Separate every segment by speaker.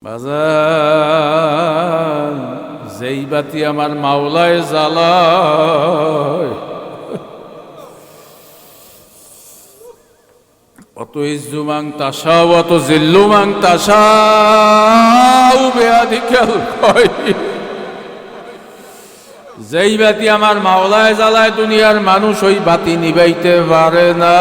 Speaker 1: বাজান যেই বাতি আমার মাওলায় জ্বালায় অত ইজ্জুমাং তাসাও অত জিল্লুমাং তাসাও বেয়াদিকাল কয় যেই বাতি আমার মাওলায় জ্বালায় দুনিয়ার মানুষ ওই বাতি নিবাইতে পারে না।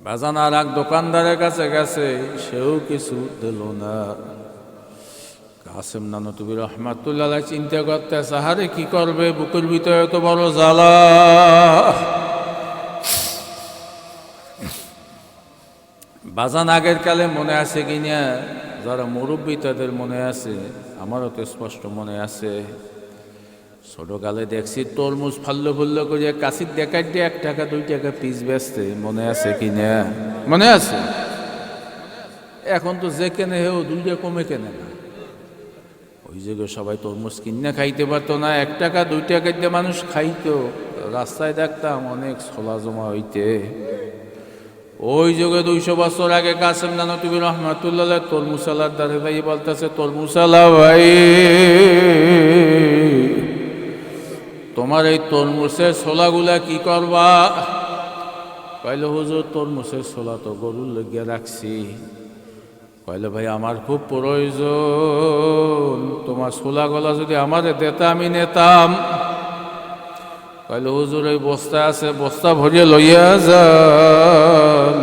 Speaker 1: বাজান আর এক দোকানদারের কাছে গেছে, সেও কিছু দিল না। কাসেম নানতুবি রহমাতুল্লাহ চিন্তা করতে সাহারে কি করবে, বুকের ভিতরে তো বড় জ্বালা। বাজান আগের কালে মনে আছে কিনা, যারা মুরব্বী তাদের মনে আছে, আমারও তো স্পষ্ট মনে আছে। ছোটকালে দেখছি তরমুজ ফাল্লো ফুল্লো করে কাশির দেখার দিয়ে 1 টাকা 2 টাকা পিস বেচতে, মনে আছে কিনা? মনে আছে। এখন তো যে কেনে হেও 2 কমে কেনে না। ওই জায়গায় সবাই তরমুজ কিনে খাইতে পারতো না, 1 টাকা 2 টাকা দিয়ে মানুষ খাইতো। রাস্তায় দেখতাম অনেক ছোলা জমা হইতে। ওই যুগে 200 বছর আগে কাসেম নানতুবি রহমাতুল্লাহ তরমুজ আলার দ্বারে ভাই বলতেছে, তরমুজ আলা ভাই তোমার এই তরমুজের ছোলাগুলা কি করবা? কইল হুজুর তরমুজের ছোলা তো গরুর লাগিয়ে রাখছি। কইল ভাই আমার খুব প্রয়োজন, তোমার ছোলাগুলা যদি আমারে দিতা আমি নিতাম। কইল হুজুর এই বস্তা আছে, বস্তা ভরিয়ে লইয়া যান।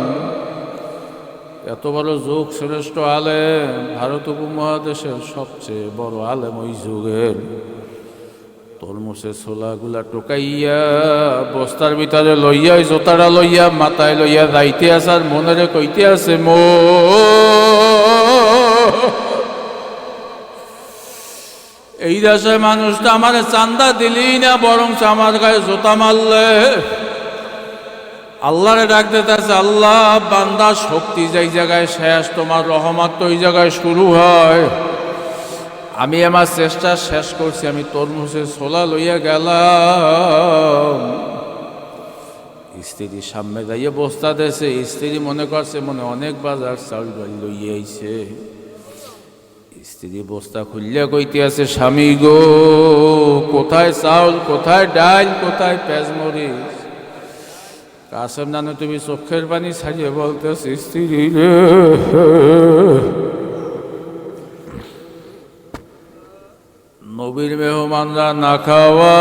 Speaker 1: এত বড় যুগ শ্রেষ্ঠ আলেম, ভারত উপমহাদেশের সবচেয়ে বড় আলেম ওই যুগের। তরমুজের ছোলাগুলা টোকাইয়া বস্তার ভিতরে লইয়া, জোতাটা লইয়া মাথায় লইয়া যাইতে আছে, আর মনেরে কইতে আছে এই দেশে মানুষটা আমার চান্দা দিলেই না, বরং আমার গায়ে জোতা মারলে। আল্লাহরে ডাক দিতে আছে, আল্লাহ বান্দা শক্তি যেই জায়গায় শেষ, তোমার রহমত তো ওই জায়গায় শুরু হয়। আমি আমার চেষ্টা শেষ করছি, আমি তরমুজের ছোলা লইয়া গেলাম। স্ত্রী সামনে যাইয়ে বস্তা দিয়েছে, স্ত্রী মনে করছে মনে অনেক বাজার চাউল ডাল লইয়া আইছে। স্ত্রী বস্তা খুললে কইতে আছে, স্বামী গো কোথায় চাউল, কোথায় ডাল, কোথায় পেঁয়াজমরিচ? কাসেম নানতুবি চোখের পানি ছাড়িয়ে বলতেছে, স্ত্রী রে নবীর মেহমানরা না খাওয়া,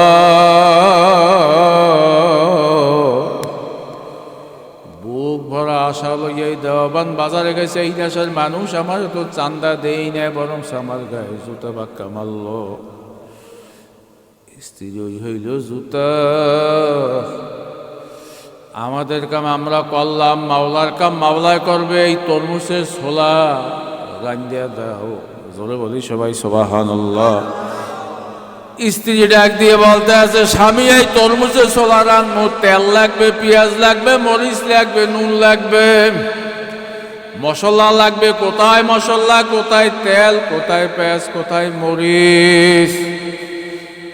Speaker 1: বুক ভরা আশা লইয়াই দেওয়াবান বাজারে গেছে। এই দেশের মানুষ আমার তো চান্দা দেই না, বরং আমার গায়ে জুতা বাক্কা মারল। স্ত্রী ওই হইল জুতা। আমাদের কাম আমরা করলাম, মাওলার কাম মাওলায় করবে। এই তরমুজের ছোলা রান্দিয়া দাও। জোরে বলি সবাই সুবহানাল্লাহ। স্ত্রী ডাক দিয়ে বলতে আছে, স্বামী এই তরমুজের ছোলা রান্নো, তেল লাগবে, পেঁয়াজ লাগবে, মরিচ লাগবে, নুন লাগবে, মশলা লাগবে। কোথায় মশলা, কোথায় তেল, কোথায় পেঁয়াজ, কোথায় মরিচ?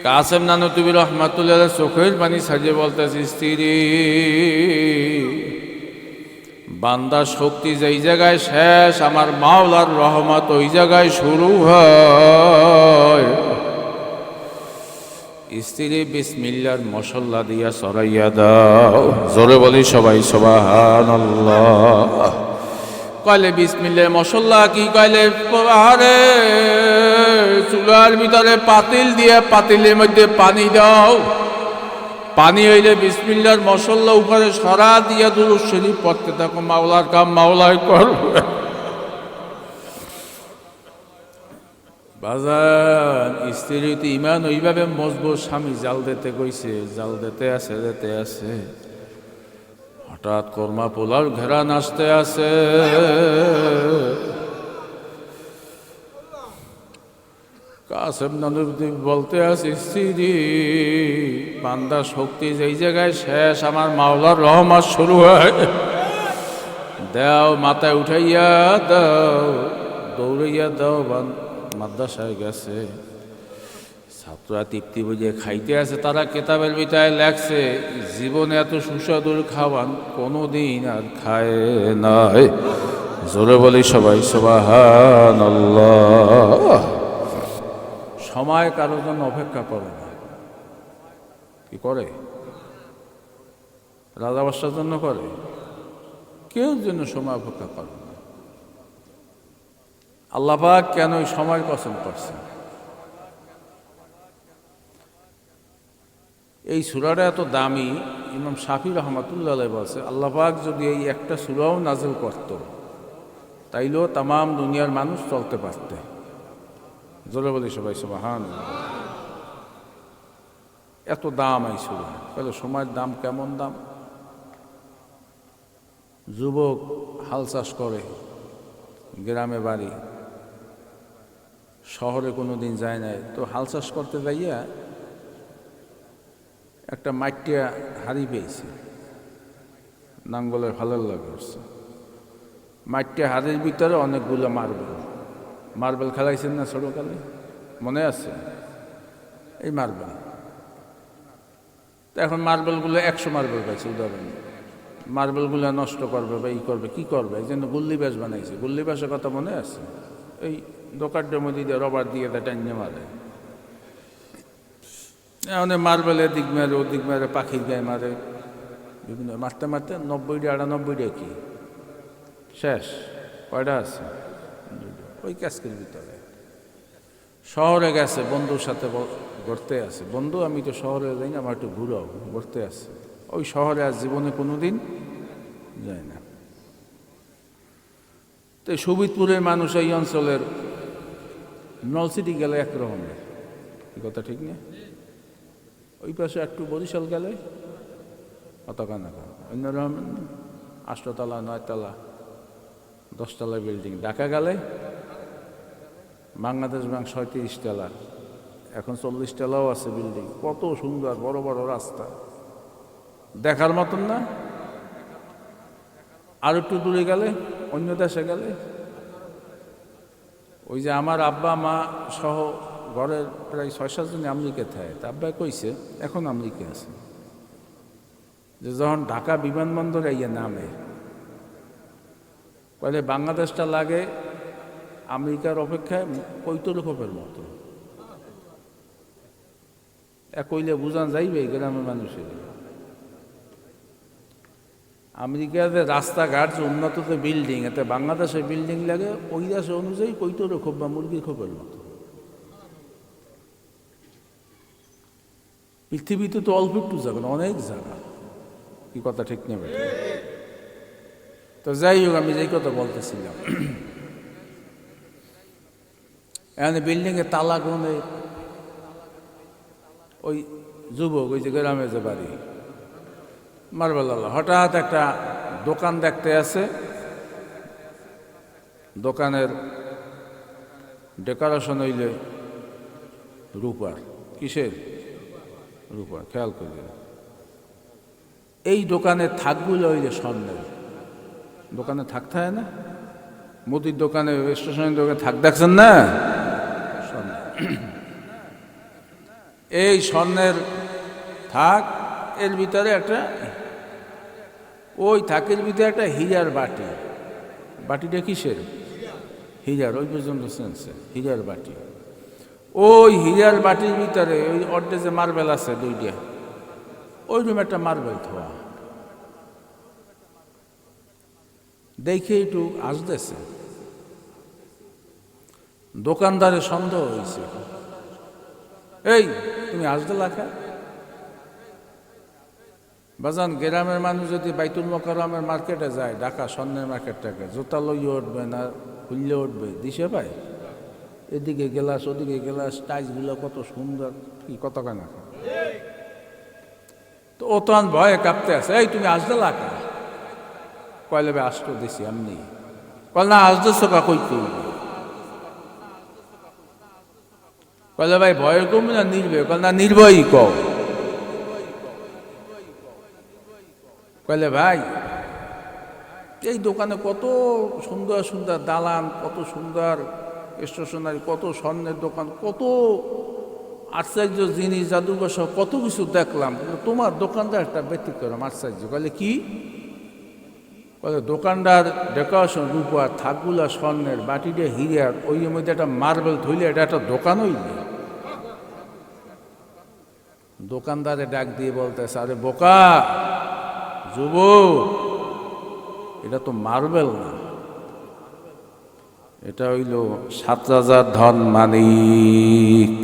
Speaker 1: কাসেম নানতুবি রহমাতুল্লাহ চোখের পানি সাজিয়ে বলতেছে, স্ত্রী বান্দার শক্তি যেই জায়গায় শেষ, আমার মাওলার রহমত ওই জায়গায় শুরু হয়। স্ত্রী বিসমিল্লাহর মশলা দিয়া সরাইয়া দাও। জোরে বলি সবাই সুবহানাল্লাহ। কইলে বিসমিল্লাহ মশলা কি? কইলে আরে চুলার ভিতরে পাতিল দিয়ে, পাতিলের মধ্যে পানি দাও। পানি হইলে বিসমিল্লাহর মশলা উপরে সরা দিয়া দুরূদ শরীফ পড়তে থাকো, মাওলার কাম মাওলাই করবে। বাজান স্ত্রীর ইমান ওইভাবে মজবুত, স্বামী জাল দিতে কইছে, জাল দিতে আছে, দিতে আছে। হঠাৎ কর্মা পোলার ঘেরান আসতে আছে। কাসেম নানতুবি বলতে আছে, স্ত্রী বান্দা শক্তি যেই জায়গায় শেষ, আমার মাওলার রহমত শুরু হয়। দাও, মাথায় উঠাইয়া দাও, দৌড়াইয়া দাও। মাদ্রাসায় গেছে, ছাত্ররা তৃপ্তি বুঝে খাইতে আছে, তারা কেতাবের ভিতরে লেখছে জীবনে এত সুস্বাদুর খাওয়ান কোনোদিন আর খায় নাই। জোরে বলি সবাই সুবহানাল্লাহ। সময় কারোর জন্য অপেক্ষা করে না, কি করে? রাজা বাদশার জন্য করে? কেউ জন্য সময় অপেক্ষা করে না। আল্লাহ পাক কেন এই সময়ের কসম করছেন? এই সূরাটা এত দামি, ইমাম শাফি রহমাতুল্লাহ আলাইহি বলছে আল্লাহ পাক যদি এই একটা সূরাও নাযিল করত তাইলেও তাম দুনিয়ার মানুষ চলতে পারত। জোরে বলি সবাই সুবহানাল্লাহ। এত দাম এই সূরা। তাহলে সময়ের দাম কেমন দাম? যুবক হাল চাষ করে, গ্রামে বাড়ি, শহরে কোনো দিন যায় নাই, তো হাল চাষ করতে যাইয়া একটা মাটিয়া হাড়ি পেয়েছে, নাঙ্গলের ভালো লাগে উঠছে। মাটিয়া হাড়ির ভিতরে অনেকগুলো মার্বেল খেলাইছেন না ছোটকালে? মনে আছে? এই মার্বেল। তো এখন মার্বেলগুলো 100 মার্বেল পাইছে উদাহরণ। মার্বেলগুলো নষ্ট করবে বা ই করবে, কি করবে? এই জন্য গুল্লি ব্যাস বানাইছে। গুল্লি ব্যাসের কথা মনে আছে? এই দোকানটার মধ্যে দিয়ে রবার দিয়ে টাইনে মারে। এখন মার্বেলের দিক মারে, ও দিক মারে, পাখির গায়ে মারে, বিভিন্ন মারতে মারতে 90টা 98টা কি শেষ। কয়টা আছে? ওই ক্যাসকের ভিতরে। শহরে গেছে বন্ধুর সাথে ঘুরতে আছে। বন্ধু আমি তো শহরে যাই না, আমার একটু ঘুরাও, ঘুরতে আছে। ওই শহরে আর জীবনে কোনোদিন যায় না। তো সুবিদপুরের মানুষ এই অঞ্চলের নলসিটি গেলে একরকমের, এই কথা ঠিক না? ওই পাশে একটু বরিশাল গেলে অতখানা অন্যরকম, 8 তলা 9 তলা 10 তলা বিল্ডিং। ঢাকা গেলে বাংলাদেশ ব্যাংক 37 তলা, এখন 40 তলাও আছে বিল্ডিং। কত সুন্দর বড় বড় রাস্তা, দেখার মতন না? আর একটু দূরে গেলে, অন্য দেশে গেলে, ওই যে আমার আব্বা মা সহ ঘরের প্রায় 6-7 জন আমেরিকা থাকে। তা আব্বাই কইছে এখন আমেরিকা আছে, যে যখন ঢাকা বিমানবন্দরে ইয়ে নামে কইলে বাংলাদেশটা লাগে আমেরিকার অপেক্ষায় কৈতরূপের মতো। কইলে বুঝান যাইবে গ্রামের মানুষের। আমেরিকাতে রাস্তাঘাট যে উন্নত যে বিল্ডিং, এতে বাংলাদেশের বিল্ডিং লাগে ওই দেশ অনুযায়ী কৈতরূপ খোপ বা মুরগির খোপের মতো। পৃথিবীতে তো অল্প একটু জায়গা, অনেক জায়গা, কি কথা ঠিক নেবে? তো যাই হোক, আমি যেই কথা বলতেছিলাম, এখানে বিল্ডিংয়ে তালা গুনে ওই যুবক, ওই যে গ্রামে যে বাড়ি মার্বেলাল্লাহ, হঠাৎ একটা দোকান দেখতে আছে। দোকানের ডেকোরেশন হইলে রূপার। কিসের? রূপার। খেয়াল করলেন? এই দোকানের থাকগুলো হইলে স্বর্ণের। দোকানে থাকতে হয় না? মুদির দোকানে, স্টেশনের দোকানে থাক দেখছেন না? এই স্বর্ণের থাক, এর ভিতরে একটা, ওই থাকের ভিতরে একটা হীরার বাটি। বাটিটা কিসের? হীরার। ওই পর্যন্ত সেন্সে হীরার বাটি। ওই হীরার বাটির ভিতরে ওই অর্ধে যে মার্বেল আছে 2টা, ওই রুমে একটা মার্বেল থোয়া। দেখে একটু আসতেছে। দোকানদারের সন্দেহ হয়েছে, এই তুমি আসতে লাখা বাজান। গ্রামের মানুষ যদি বাইতুল মোকাররমের মার্কেটে যায়, ঢাকা স্বর্ণের মার্কেটটাকে, জুতা লইয়ে উঠবে না, খুললে উঠবে, দিশে পায়। এদিকে গেলাস, ওদিকে গেলাস, টাইলসগুলো কত সুন্দর, কি কত কানা। তো ও তখন ভয়ে কাঁপতে আছে, এই তুমি আসতে লাখা। কয়লে বে আসতো দিছি এমনি। কল না আসতেছো কা, কই কই। কলে ভাই ভয়ের কমবে না নির্ভয়? কল না নির্ভয়ই কও। কলে ভাই এই দোকানে কত সুন্দর সুন্দর দালান, কত সুন্দর স্টেশনারি, কত স্বর্ণের দোকান, কত আশ্চর্য জিনিস জাদুঘর সব কত কিছু দেখলাম, কিন্তু তোমার দোকানদার একটা ব্যতিক্রম আশ্চর্য। বলে কি? বলে দোকানদার ডেকোরেশন রূপার, থাকগুলা স্বর্ণের, বাটিটা হিরিয়ার, ওই মধ্যে একটা মার্বেল ধইলে এটা একটা দোকানই নেই। দোকানদারে ডাক দিয়ে বলতেছে, আরে বোকা যুব, এটা তো মার্বেল না, এটা হইল 7,000 ধন মানিক।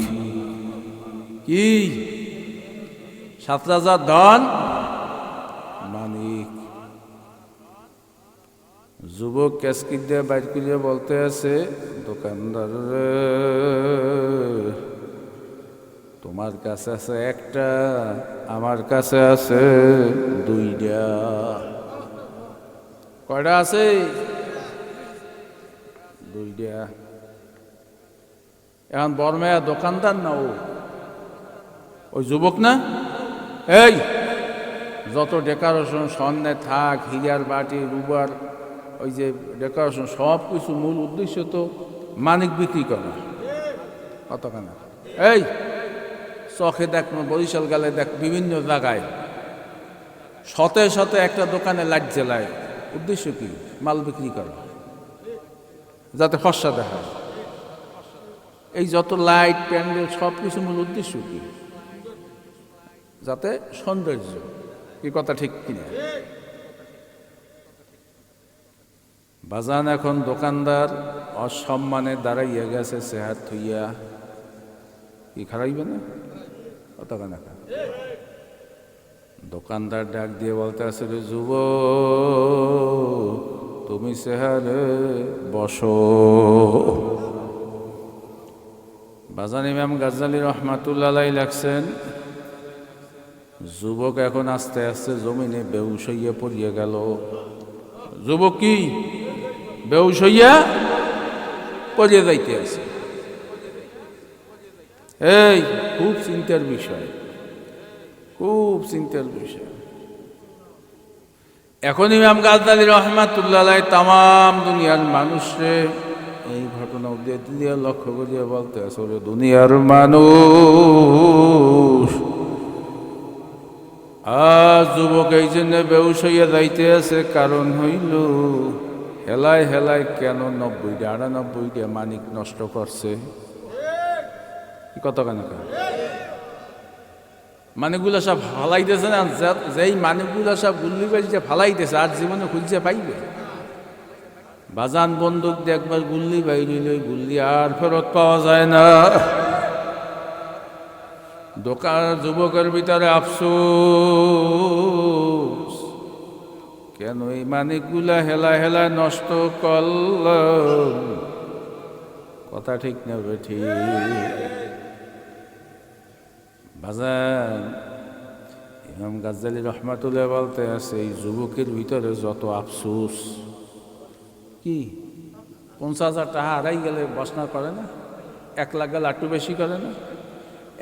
Speaker 1: কি? 7,000 ধন মানিক। যুবক ক্যাসকিট দিয়ে বাইর করে বলতে আছে, দোকানদার রে, তোমার কাছে আছে একটা, আমার কাছে আছে 2টা। কয়টা আছে? 2টা। এখন বর্মায়া দোকানদার না ওই যুবক না? এই যত ডেকোরেশন স্বর্ণে থাক, হিরার বাটি রুবার, ওই যে ডেকোরেশন সব কিছু মূল উদ্দেশ্য তো মানিক বিক্রি করা। কতখানা এই চোখে দেখ, বরিশাল গেলে দেখ, বিভিন্ন জায়গায় শতে শতে একটা দোকানে লাইট জ্বালায়, উদ্দেশ্য কি? মাল বিক্রি করা, যাতে ফর্সা দেখা। এই যত লাইট প্যান্ডেল সব কিছু মূল উদ্দেশ্য কি? যাতে সৌন্দর্য। কি কথা ঠিক কিনা? বাজান এখন দোকানদার অসম্মানে দাঁড়াইয়া গেছে, চেহার থইয়া। কি খারাইবে না? কতখানা দোকানদার ডাক দিয়ে বলতে আসলে, যুব তুমি চেহারে বসো। বাজান ইমাম গাজ্জালী রহমাতুল্লাহ আলাইহি লাগছেন, যুবক এখন আস্তে আস্তে জমিনে বেহুশ হইয়া পড়িয়া গেল। যুবক কি বেহুশ হইয়া পড়িয়া যাইতে আছে। এই খুব চিন্তার বিষয়, খুব চিন্তার বিষয়। এখন ইমাম গাজ্জালী রহমাতুল্লাহ আলাইহি তামাম দুনিয়ার মানুষে এই ঘটনা দিয়ে লক্ষ্য করিয়া বলতে আসলে, দুনিয়ার মানুষ আজ যুবক এই জন্য বেহুশ হইয়া যাইতে আছে, কারণ হইল হেলায় হেলায় কেন 90টা 98টা মানিক নষ্ট করছে। কত কেন মানিকগুলা সব ফালাইতেছে না, যেই মানিকগুলা সব গুল্লি বাড়িতে ফালাইতেছে আর জীবনে খুঁজছে পাইবে? বাজান বন্দুক দিয়ে একবার গুল্লি বাইরিল, গুল্লি আর ফেরত পাওয়া যায় না। দোকান যুবকের ভিতরে আফসোস, কেন এই মানিকগুলা হেলা হেলা নষ্ট করলাম। কথা ঠিক না ঠিক? বাজান ইমাম গাজ্জালী রহমাতুল্লাহ বলতে আছে, এই যুবকের ভিতরে যত আফসোস। কি 50,000 টাকা হারাই গেলে বসনা করে না? 1 লাখ গেলে একটু বেশি করে না?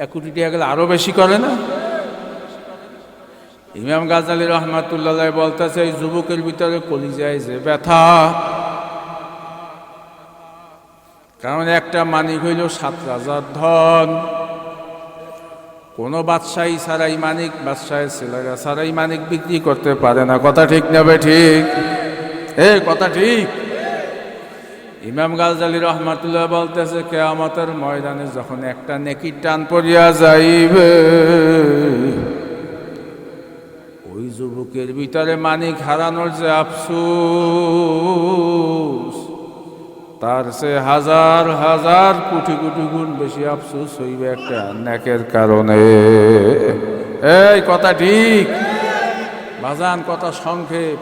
Speaker 1: 1 কোটি টাকা গেলে আরো বেশি করে না? ইমাম গাজ্জালী রহমাতুল্লাহ বলতেছে, এই যুবকের ভিতরে কলিজায় যে ব্যথা, কারণ একটা মানিক হইল 7,000 ধন। কোন বাদশাহী ছাড়াই মানিক, বাদশাহের ছেলেরা ছাড়াই মানিক বিক্রি করতে পারে না। কথা ঠিক নেবে? ঠিক কথা ঠিক। ইমাম গাজ্জালী রহমাতুল্লাহ বলতেছে, কিয়ামতের ময়দানে যখন একটা নেকির টান পড়িয়া যাইবে, ওই যুবকের ভিতরে মানিক হারানোর যে আফসোস, তার সে হাজার হাজার কোটি কোটি গুণ বেশি আফসোস হইবে একটা নেকের কারণে। এই কথা ঠিক। বাজান কথা সংক্ষেপ।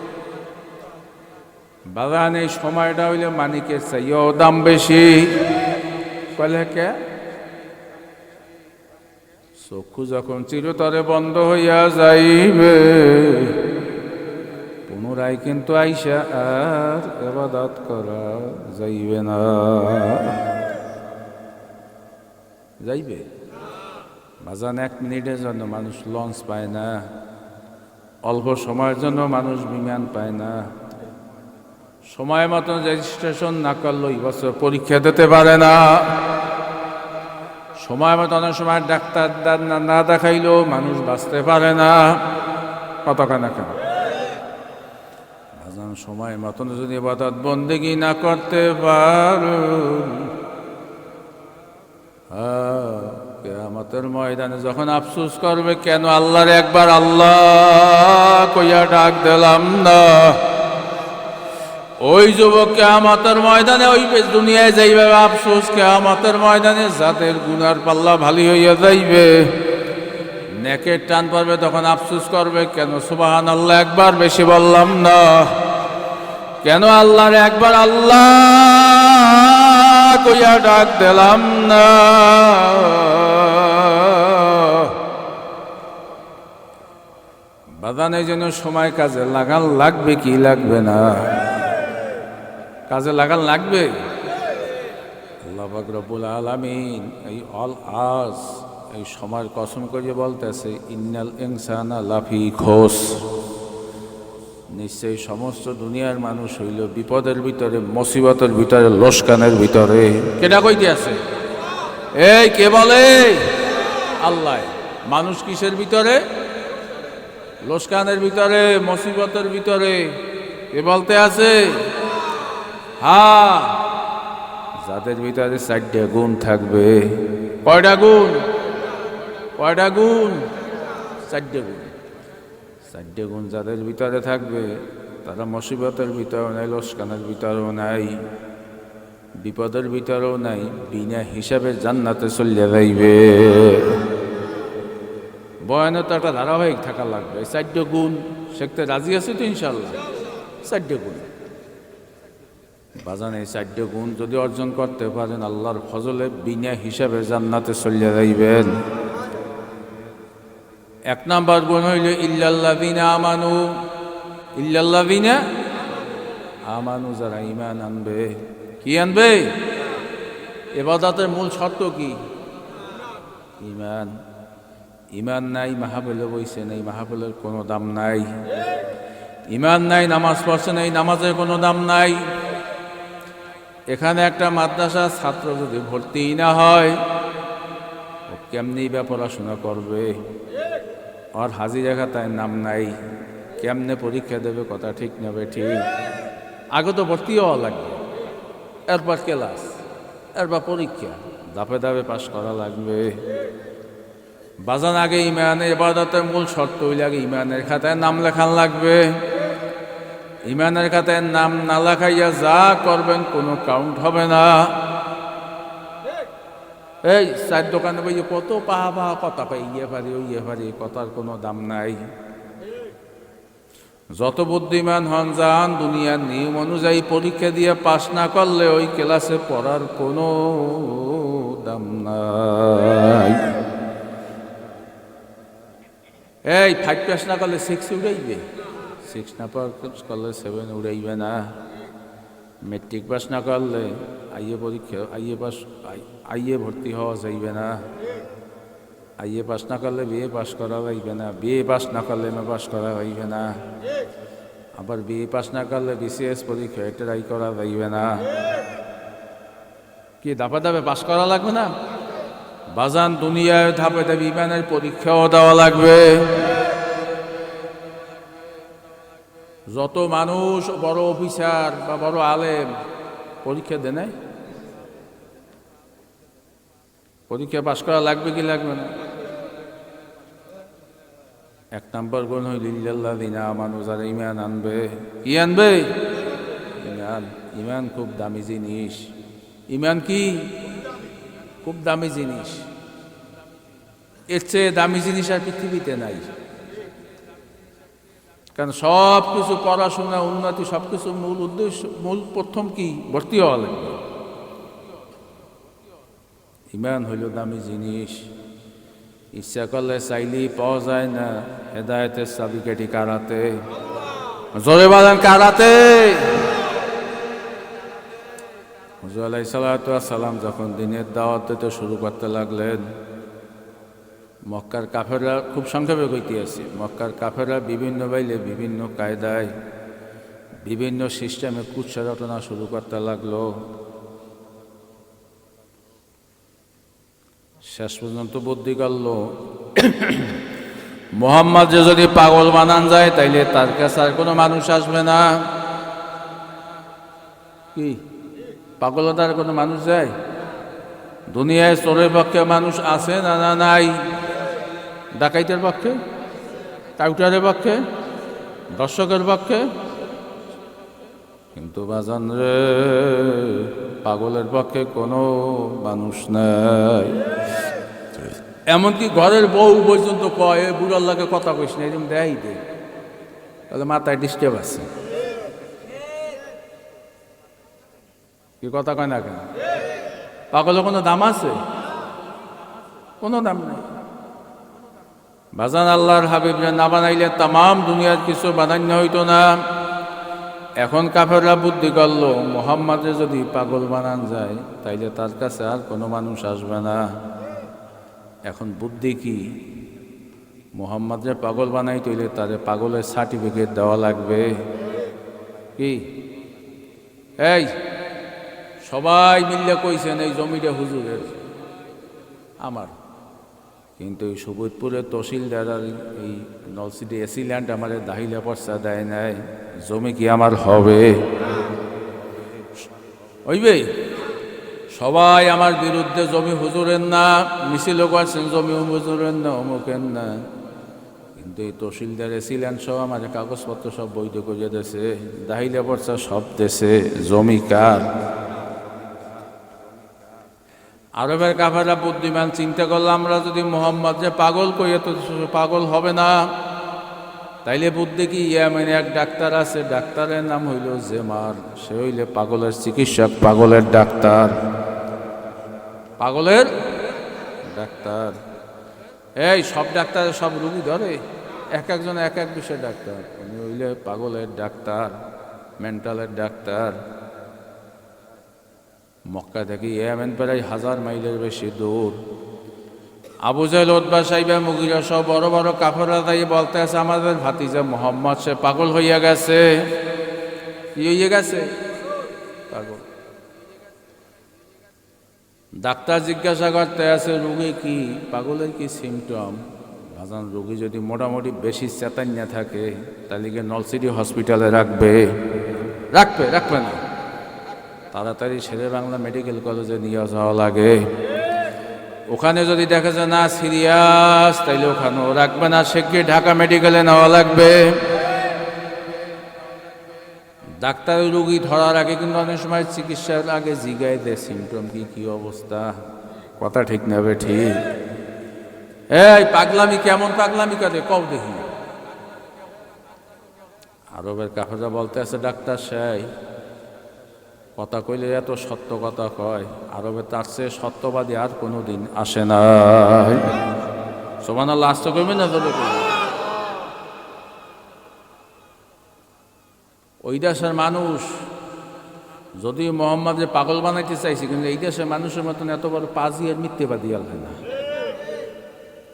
Speaker 1: বাজান এই সময়টা হইলে মানিকের চাইও দাম বেশি। কলে কে চক্ষু যখন চিরতরে বন্ধ হইয়া যাইবে, পুনরায় কিন্তু আইসা আর ইবাদত করা যাইবে না। যাইবে বাজান 1 মিনিটের জন্য মানুষ লঞ্চ পায় না, অল্প সময়ের জন্য মানুষ বিমান পায় না। সময় মতন রেজিস্ট্রেশন না করলে এই বছর পরীক্ষা দিতে পারে না। সময় মতো অনেক সময় ডাক্তার না দেখাইলেও মানুষ বাঁচতে পারে না। কতখানা কেন বাজান, সময় মতন যদি ইবাদত বন্দেগী না করতে পারো, কিয়ামতের ময়দানে যখন আফসোস করবে, কেন আল্লাহর একবার আল্লাহ কইয়া ডাক দিলাম না। ওই যুবক কিয়ামতের ময়দানে, ওই দুনিয়ায় যাইবে আফসোস, কিয়ামতের ময়দানে যাদের গুনার পাল্লা ভারী হইয়া যাইবে, নেকের টান পড়বে, তখন আফসোস করবে, কেন সুবহানাল্লাহ একবার বেশি বললাম না, কেন আল্লাহর একবার আল্লাহ কইয়া ডাক দিলাম না। বাদানের জন্য সময় কাজে লাগান লাগবে কি লাগবে না? কাজে লাগান লাগবে। আল্লাহ পাক রব্বুল আলামিন এই আজ এই সময়ের কসম করে বলতেছে, ইন্নাল ইনসানা লাফি খুসর, নিশ্চয়ই সমস্ত দুনিয়ার মানুষ হইল বিপদের ভিতরে, মুসিবতের ভিতরে, লোকসানের ভিতরে। কেটা কইতে আছে? এই কে বলে? আল্লাহ। মানুষ কিসের ভিতরে? লোকসানের ভিতরে, মুসিবতের ভিতরে। কে বলতে আছে? হ্যাঁ, যাদের ভিতরে 4টা গুণ থাকবে। কয়টা গুণ? কয়টা গুণ? 4টা গুণ। 4টা গুণ যাদের ভিতরে থাকবে, তারা মুসিবতের ভিতরেও নাই, লোকসানের ভিতরেও নাই, বিপদের ভিতরেও নাই, বিনা হিসাবে জান্নাতে চলে যাইবে। বয়ানে তো একটা ধারাবাহিক থাকা লাগবে। 4টা গুণ শিখতে রাজি আছে তো ইনশাল্লাহ? 4টা গুণ বাজান, এই 4টা গুণ যদি অর্জন করতে পারেন, আল্লাহর ফজলে বিনা হিসাবে জান্নাতে চলে যাইবেন। 1 নাম্বার গুণ হইল ইল্লাল্লাযিনা আমানু। ইল্লাল্লাযিনা আমানু, যারা ঈমান আনবে। কি আনবে? ইবাদতের মূল শর্ত কি? ঈমান। ঈমান নাই মাহফিলে বইছে নাই, মাহফিলের কোনো দাম নাই। ঈমান নাই নামাজ পড়ছে নাই, নামাজের কোনো দাম নাই। এখানে একটা মাদ্রাসার ছাত্র যদি ভর্তি না হয়, ও কেমনি বা পড়াশোনা করবে? আর হাজিরা খাতায় নাম নাই, কেমনে পরীক্ষা দেবে? কথা ঠিক নেবে? ঠিক। আগে তো ভর্তি হওয়া লাগবে, এরপর ক্লাস, এরপর পরীক্ষা, ধাপে ধাপে পাশ করা লাগবে। বাজান, আগে ইমানের ইবাদতের মূল শর্ত হইলে আগে ইমানের খাতায় নাম লেখান লাগবে। ইমানের খাতায় নাম না লেখাইয়া যা করবেন কোনো কাউন্ট হবে না। এই 4 দোকানে বই কত পাহা কথা পাই, ইয়ে পারি ওই ইয়ে পারি, কথার কোনো দাম নাই। যত বুদ্ধিমান হন যান, দুনিয়ার নিয়ম অনুযায়ী পরীক্ষা দিয়ে পাশ না করলে ওই ক্লাসে পড়ার কোনো দাম নাই। এই 5 পাস না করলে 6 উড়াইবে, 6 না পাস করলে 7 উড়াইবে না। মেট্রিক পাস না করলে আইএ পরীক্ষা, আইএ ভর্তি হওয়া যাইবে না। আইএ পাস না করলে বিএ পাস করা যাইবে না। বিএ পাস না করলে এমএ পাস করা যাইবে না। আবার বিএ পাস না করলে বিসিএস পরীক্ষা ট্রাই করা যাইবে না। কি ধাপে ধাপে পাস করা লাগবে না? বাজান, দুনিয়ায় ধাপে ধাপে ইমানের পরীক্ষাও দেওয়া লাগবে। যত মানুষ বড় অফিসার বা বড় আলেম পরীক্ষা দেয় নাই, পরীক্ষা পাস করা লাগবে কি লাগবে না? 1 নাম্বার গুণ হইল ইল্লাল্লাযিনা আমানু, যারা ঈমান আনবে। কি আনবে? ঈমান। ঈমান খুব দামি জিনিস। ঈমান কি? খুব দামি জিনিস। এর চেয়ে দামি জিনিস আর পৃথিবীতে নাই। কারণ সব কিছু, পড়াশোনা, উন্নতি, সব কিছু মূল উদ্দেশ্য, মূল প্রথম কি? ভর্তি হওয়া লাগবে। ঈমান হইল দামি জিনিস। ইচ্ছা করলে চাইলেই পাওয়া যায় না। হেদায়েতের চাবিকাঠি কারাতে। জোরে বাজান, কারাতে। হুজুর আলাইহিস সালাতু ওয়াস সালাম যখন দিনের দাওয়াত দিতে শুরু করতে লাগলেন, মক্কার কাফেররা, খুব সংক্ষেপে কইতে আছে, মক্কার কাফেররা বিভিন্ন বাইলে, বিভিন্ন কায়দায়, বিভিন্ন সিস্টেমে কুৎসা রটনা শুরু করতে লাগলো। শেষ পর্যন্ত বুদ্ধি করল মোহাম্মদ যে যদি পাগল বানান যায় তাইলে তার কাছে আর কোনো মানুষ আসবে না। কি পাগলতার কোনো মানুষ যায়? দুনিয়ায় চোরের পক্ষে মানুষ আছে না না নাই? ডাকাইতের পক্ষে, কাউটারের পক্ষে, দর্শকের পক্ষে, কিন্তু বাজান রে পাগলের পক্ষে কোনো মানুষ নাই। এমনকি ঘরের বউ পর্যন্ত কয় বুড়াল্লাকে কথা কইস না, এরকম দেয় দে, তাহলে মাথায় ডিস্টার্ব আছে। কি কথা কয় না কেন? পাগলের কোনো দাম আছে? কোনো দাম নেই। বাজান আল্লাহর হাবিবরে না বানাইলে তাম দুনিয়ার কিছু বানান্য হইতো না। এখন কাফেররা বুদ্ধি করল মোহাম্মদে যদি পাগল বানান যায় তাইলে তার কাছে আর কোনো মানুষ আসবে না। এখন বুদ্ধি কি? মোহাম্মদে পাগল বানাই তৈলে তারে পাগলের সার্টিফিকেট দেওয়া লাগবে। কি এই সবাই মিললে কইছেন এই জমিটা হুজুরের, আমার, কিন্তু এই সুবোধপুরের তহসিলদার আর এই নলসিটি এসিল্যান্ড আমার দাহিলা পর্চা দেয় নাই, জমি কি আমার হবে? হইবে? সবাই আমার বিরুদ্ধে জমি হুজুরের না, মিছিল করছেন জমি হুজুরের না, অমুকের না, কিন্তু এই তহসিলদার এসিল্যান্ড সব আমার কাগজপত্র সব বৈধ করে দিয়েছে, দাহিলা পর্চা সব দেশে, জমি কার? আরবের কাফেররা বুদ্ধিমান চিন্তা করলো আমরা যদি মোহাম্মদ যে পাগল কইয়া তো পাগল হবে না, তাইলে বুদ্ধি কি ইয়ামেনে এক ডাক্তার আছে, ডাক্তারের নাম হইল জেমার, সে হইলে পাগলের চিকিৎসক, পাগলের ডাক্তার, পাগলের ডাক্তার। এই সব ডাক্তার সব রুগী ধরে, এক একজন এক এক বিষয় ডাক্তার, উনি হইলে পাগলের ডাক্তার, মেন্টালের ডাক্তার। মক্কা থেকে ইয়ামেন প্রায় 1000 মাইলের বেশি দূর। আবু জাহেল, উতবা, সাইবা, মুগিরা সব বড় বড় কাফেররা তাই বলতে আছে আমাদের ভাতিজা মোহাম্মদ সে পাগল হইয়া গেছে। কি হইয়া গেছে? পাগল। ডাক্তার জিজ্ঞাসা করতে আছে রোগী কি, পাগলের কি সিমটম? ভাজান রোগী যদি মোটামুটি বেশি চেতান্যা থাকে তাহলে গিয়ে নলসিটি হসপিটালে রাখবে, রাখবে না, তাড়াতাড়ি শেরে বাংলা মেডিকেল কলেজে নিয়ে যাওয়া লাগে। ওখানে যদি দেখা যায় না সিরিয়াস তাইলে ওখানেও রাখবে না, সেকে ঢাকা মেডিকেলে নেওয়া লাগবে। ডাক্তার রোগী ধরার আগে কিন্তু অনেক সময় চিকিৎসার আগে জিগাই দেয় সিমটম কি, কি অবস্থা, কথা ঠিক নেবে ঠিক? এই পাগলামি কেমন পাগলামি করে কও দেখি। আরবের কাফেররা বলতে আছে ডাক্তার সাহেব কথা কইলে এত সত্য কথা কয়, আরবে তার চেয়ে সত্যবাদী আর কোনোদিন আসে না। সুবহানাল্লাহ, আসতে কইবে না তবে ওই দেশের মানুষ যদি মোহাম্মদের পাগল বানাইতে চাইছে, কিন্তু এই দেশের মানুষের মতন এত বড় পাজি আর মিথ্যেবাদী আল্লাহ না।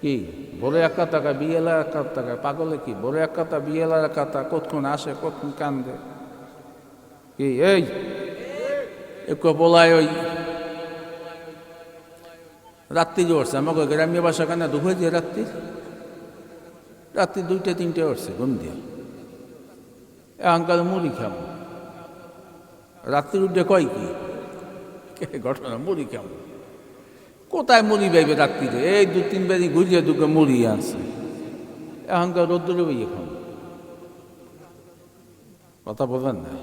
Speaker 1: কি বড় এক টাকা বিয়েলা এক টাকা, পাগলে কি বড় এক কথা বিয়েলা এক কথা, কতক্ষণ আসে কতক্ষণ কান্দে। কি এই একটু বলায় ওই রাত্রি যে উঠছে আমাকে গ্রাম্য ভাষা কেন দুপুরে দিয়ে রাত্রি 2টা 3টে উঠছে ঘুম দিয়ে, এখনকাল মুড়ি খাম, রাত্রির উঠে কয় কি ঘটনা, মুড়ি খাম, কোথায় মুড়ি পাইবে রাত্রিতে? এই 2-3 বাজি ঘুরিয়ে দুটো মুড়ি আনছে, এখনকার রোদ্দুরে বইয়ে খাম, কথা বলবেন না।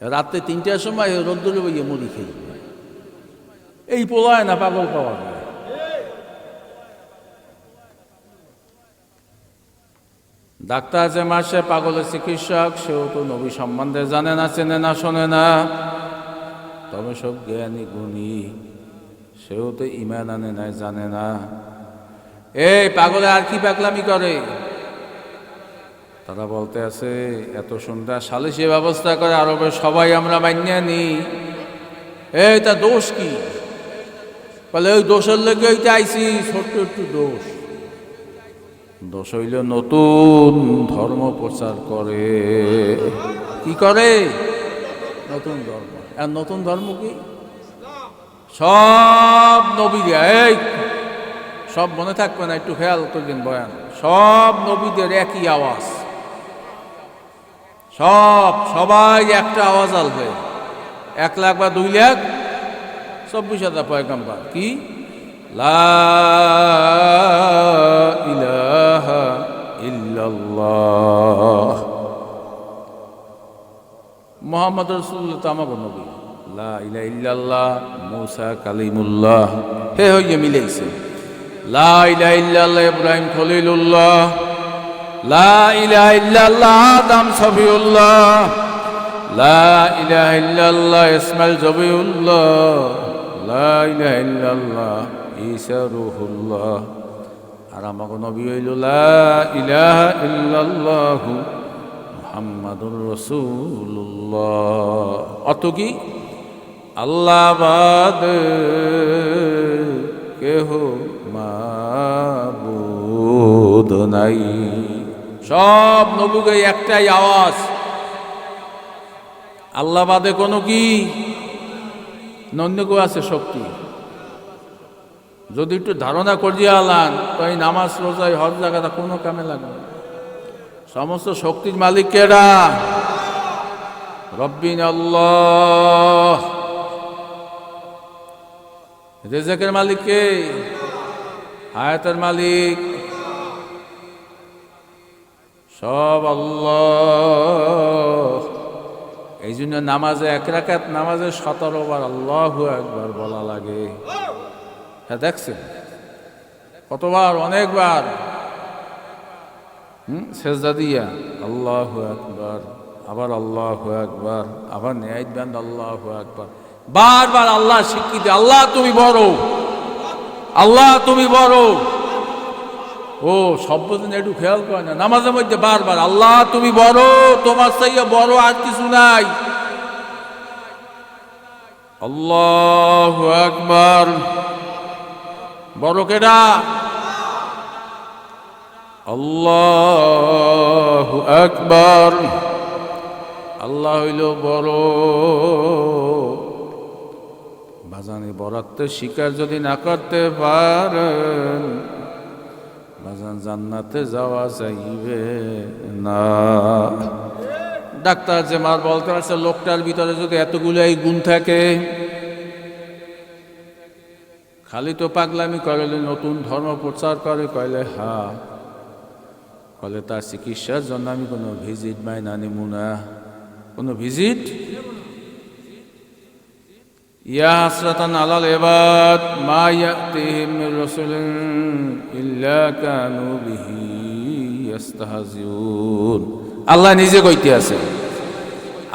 Speaker 1: রাত্রে 3টার সময় রোদ্দুরে বইয়ে মুড়ি খেয়ে এই পোলায় না পাগল পাওয়া যায়। ডাক্তার যে মাসে পাগলের চিকিৎসক, সেও তো নবী সম্বন্ধে জানে না, চেনে না, শোনে না, তবে সব জ্ঞানী গুণী, সেও তো ইমান আনে নাই, জানে না। এই পাগলে আর কি পাগলামি করে? তারা বলতে আছে এত সুন্দর সালিশি ব্যবস্থা করে আরবের সবাই আমরা মান্য নি, এই তা দোষ কি? বলে ওই দোষের লেগে ওইটা আইসি, ছোট্ট একটু দোষ। দোষ হইল নতুন ধর্ম প্রচার করে। কি করে? নতুন ধর্ম। আর নতুন ধর্ম কি? সব নবীরা, এই সব মনে থাকবে না, একটু খেয়াল করবেন বয়ান, সব নবীদের একই আওয়াজ, সবাই একটা আওয়াজ আলবে, 1 লাখ বা 2 লাখ 24,000 পয়গম্বর। কি লা ইলাহা ইল্লাল্লাহ মুহাম্মদ রাসূলুল্লাহ তো আমাগো নবী। লা ইলাহা ইল্লাল্লাহ মূসা কালিমুল্লাহ, হে হইয়ে মিলেছে। লা ইলাহা ইল্লাল্লাহ ইব্রাহিম খলিলুল্লাহ, লা ইলাহা ইল্লাল্লাহ আদম সফিউল্লাহ, লা ইলাহা ইল্লাল্লাহ ইসমাইল জবিউল্লাহ, লা ইলাহা ইল্লাল্লাহ ঈসা রূহুল্লাহ। আর আমাগো নবী হইল লা ইলাহা ইল্লাল্লাহ মুহাম্মাদুর রাসূলুল্লাহ। অর্থ কি? আল্লাহ বাদ কেহ মাবুদ নাই। সব নবীকে একটাই আওয়াজ, আল্লাহ বাদে কোনো কি নন্যকেও আছে শক্তি। যদি একটু ধারণা করিয়া আলান তো এই নামাজ রোজায় হজ জায়গাটা কোনো কামে লাগবে না। সমস্ত শক্তির মালিক কেডা? রব্বিন আল্লাহ। রিজকের মালিক কে? হায়াতের মালিক সব আল্লাহ। এই জন্য নামাজে 1 রাকাত নামাজে 17 বার আল্লাহু আকবার বলা লাগে। হ্যাঁ দেখছেন কতবার? অনেকবার। সেজদা দিয়া আল্লাহু আকবার, আবার আল্লাহু আকবার, আবার নিয়াত বান্দ আল্লাহু আকবার, বারবার আল্লাহ স্বীকৃতি, আল্লাহ তুমি বড়, আল্লাহ তুমি বড়। ও সবদিন একটু খেয়াল করে না, নামাজের মধ্যে বারবার আল্লাহ তুমি বড়, তোমার চাইয়ে বড় আর কিছু নাই। আল্লাহু আকবার। বড় কেডা? আল্লাহু আকবার। আল্লাহ হইল বড়। বাজানে বরাত্মের শিকার যদি না করতে পারেন বাজান জান্নাতে যাওয়া যাইবে না। ডাক্তার যে মার বলতে পারছে লোকটার ভিতরে যদি এতগুলাই গুণ থাকে, খালি তো পাগলামি করলে, নতুন ধর্ম প্রচার করে, কইলে হা, কলে তার চিকিৎসার জন্য আমি কোনো ভিজিট মাইনা নিমু না। কোনো ভিজিট? ইয়া হাসরাতান আলাল ইবাদ মা ইয়াতিহিম মির রাসূলিন ইল্লা কানু বিহি ইস্তাহজিউন। আল্লাহ নিজে কইতে আছে,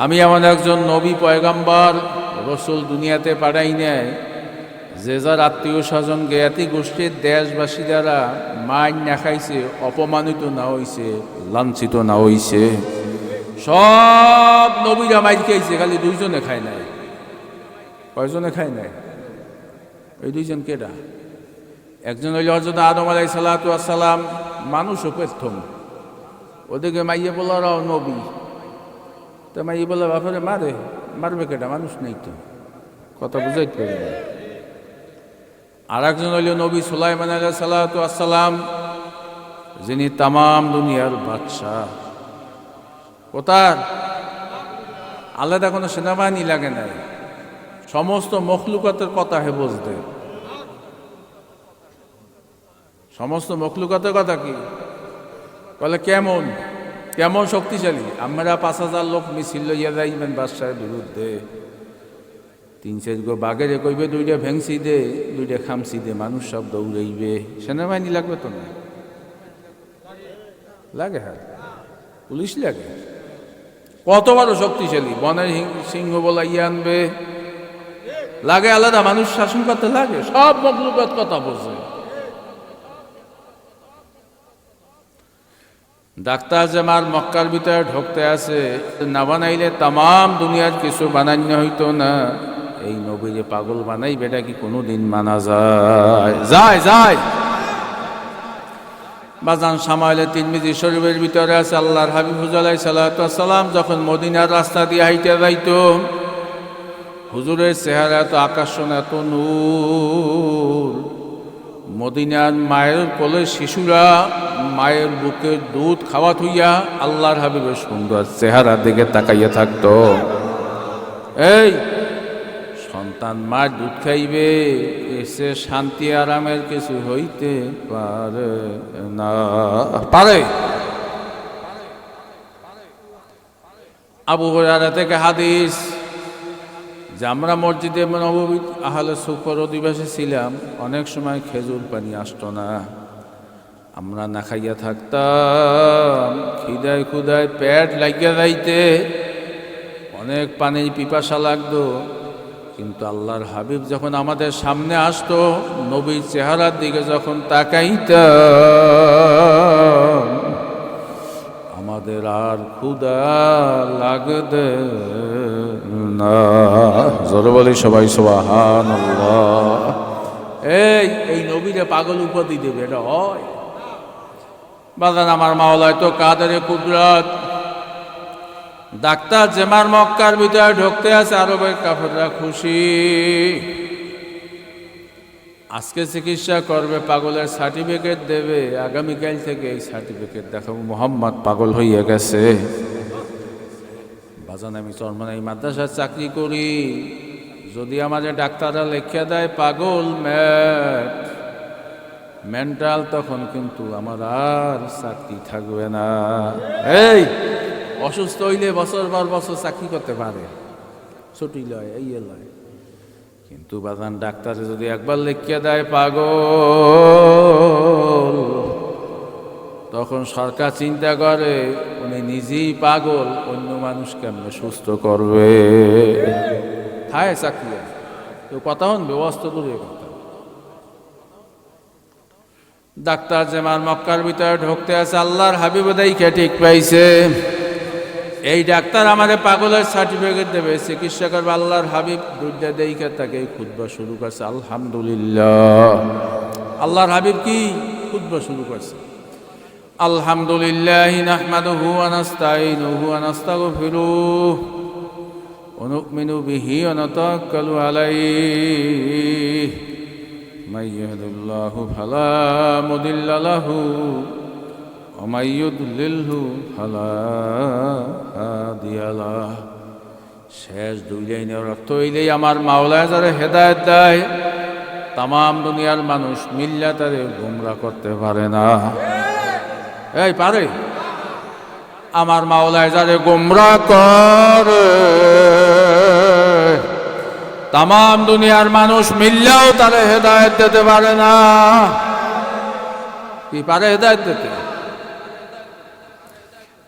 Speaker 1: আমি এমন একজন নবী পয়গম্বর রসুল দুনিয়াতে পাঠাই নাই যে যার আত্মীয় স্বজন জ্ঞাতি গোষ্ঠীর দেশবাসী দ্বারা মাইন না খাইছে, অপমানিত না হইছে, লাঞ্ছিত না হইছে। সব নবীরা মাইর খাইছে, খালি 2 জনে খায় নাই। কয়জনে খায় নাই? ওই 2 জন কেডা? একজন হইল হযরত আদম আলাইহিস সালাতু ওয়াস সালাম, মানুষও প্রথম। ওদিকে মাইয়ে বলারাও নবী, তো মাইয়ে বলে বাপরে মারবে কেডা? মানুষ নেই তো, কথা বুঝাইতে পারি না। আর একজন হইল নবী সুলাইমান আলাইহিস সালাতু ওয়াস সালাম, যিনি তামাম দুনিয়ার বাদশাহ। কোথার? আলাদা কোনো সেনাবাহিনী লাগে নাই, সমস্ত মখলুকাতের কথা হে বুঝতে। সমস্ত মখলুকাতের কথা কি বলে? কেমন শক্তিশালী? আমরা 5,000 লোক মিছিল লইয়া যাইবেন বাদশাহের বিরুদ্ধে, 3-4 গো বাগেরে কইবে 2টা ভেংসি দে, 2টা খামসি দে, মানুষ সব দৌড়াইবে। সেনাবাহিনী লাগবে তো না? লাগে? হ্যাঁ, পুলিশ লাগে। কত বড় শক্তিশালী! বনের সিংহ বলাইয়া আনবে, লাগে আলাদা। মানুষ শাসন করতে লাগে, সব মখলুকাত কথা বোঝে। ডাক্তার যে মার মক্কার ভিতরে ঢুকতে আছে, না বানাইলে তামাম দুনিয়ার কিছু বানান্য হইতো না। এই নবীরে পাগল বানাই বেটা কি কোনোদিন মানা যায়? বাজান সামাইলে তিরমিজি শরীফের ভিতরে আছে, আল্লাহর হাবিব হুজুর আলাইহিস সালাতু ওয়াস সালাম যখন মদিনার রাস্তা দিয়ে হাইতে যাইতো, হুজুরের চেহারা এত আকর্ষণ, এত নূর। মদিনার মায়ের কোলে শিশুরা মায়ের বুকে দুধ খাওয়া থুইয়া আল্লাহর হাবিবের সুন্দর চেহারার দিকে তাকাইয়া থাকতো। এই সন্তান মার দুধ খাইবে, এসে শান্তি আরামের কিছু হইতে পারে না। পারে? আবু হুরায়রা থেকে হাদিস যে আমরা মসজিদে নববী আহলে সুফর অধিবাসী ছিলাম, অনেক সময় খেজুর পানি আসতো না, আমরা না খাইয়া থাকতাম। খিদায় খুদায় পেট লাগিয়া যাইতে, অনেক পানির পিপাসা লাগতো, কিন্তু আল্লাহর হাবিব যখন আমাদের সামনে আসতো, নবীর চেহারার দিকে যখন তাকাইতাম, আমাদের আর ক্ষুধা লাগবে না। জোরে বলি সবাই সুবহানাল্লাহ। এই নবীরে পাগল উপাধি দেবে, এটা হয়? বাজান আমার মাওলায় তো কাদেরে কুদরত। ডাক্তার জেমার মক্কার ভিতরে ঢুকতে আছে, আরবের কাফেররা খুশি। আজকে চিকিৎসা করবে, পাগলের সার্টিফিকেট দেবে, আগামীকাল থেকে এই সার্টিফিকেট দেখাবো মোহাম্মদ পাগল হইয়া গেছে। বাজান আমি চরমনাই মাদ্রাসার চাকরি করি, যদি আমাদের ডাক্তাররা লেখিয়া দেয় পাগল মেন্টাল, তখন কিন্তু আমার আর চাকরি থাকবে না। এই অসুস্থ হইলে বছর পর বছর চাকরি করতে পারে, ছুটি লয়, এই লয়, কিন্তু বাজান ডাক্তারে যদি একবার লেখিয়া দেয় পাগল, তখন সরকার চিন্তা করে উনি নিজেই পাগল, অন্য মানুষ কেমনে সুস্থ করবে। হায় চাকরি তো কথা হন, ব্যবস্থা দূরে কথা। ডাক্তার যেমার মক্কার ভিতরে ঢুকতে আছে, আল্লাহর হাবিব দেখে ঠিক পাইছে এই ডাক্তার আমাদের পাগলের সার্টিফিকেট দেবে, চিকিৎসা করবে। আল্লাহর হাবিব দুইটা দেখে তাকে খুতবা শুরু করছে, আলহামদুলিল্লাহ। আল্লাহর হাবিব কি খুতবা শুরু করছে? আলহামদুলিল্লাহি নাহমাদুহু ওয়া নাস্তাঈনুহু ওয়া নাস্তাগফিরুহু ওয়া নু'মিনু বিহি ওয়া নাতাওয়াক্কালু আলাইহি মান ইয়াহদিল্লাহু ফালা মুদিল্লা লাহু ওয়া মান ইউদ্লিলহু ফালা হাদিয়া লাহু। শেষ দুই লাইনের অর্থ হইলেই আমার মাওলানা যারা হেদায়েত দেয়, তামাম দুনিয়ার মানুষ মিল্লা তারে গোমরাহ করতে পারে না। এই পারে? আমার মাওলানা যারে গোমরাহ করে, তামাম দুনিয়ার মানুষ মিললেও তারে হেদায়েত দিতে পারে না। কি পারে হেদায়েত দিতে?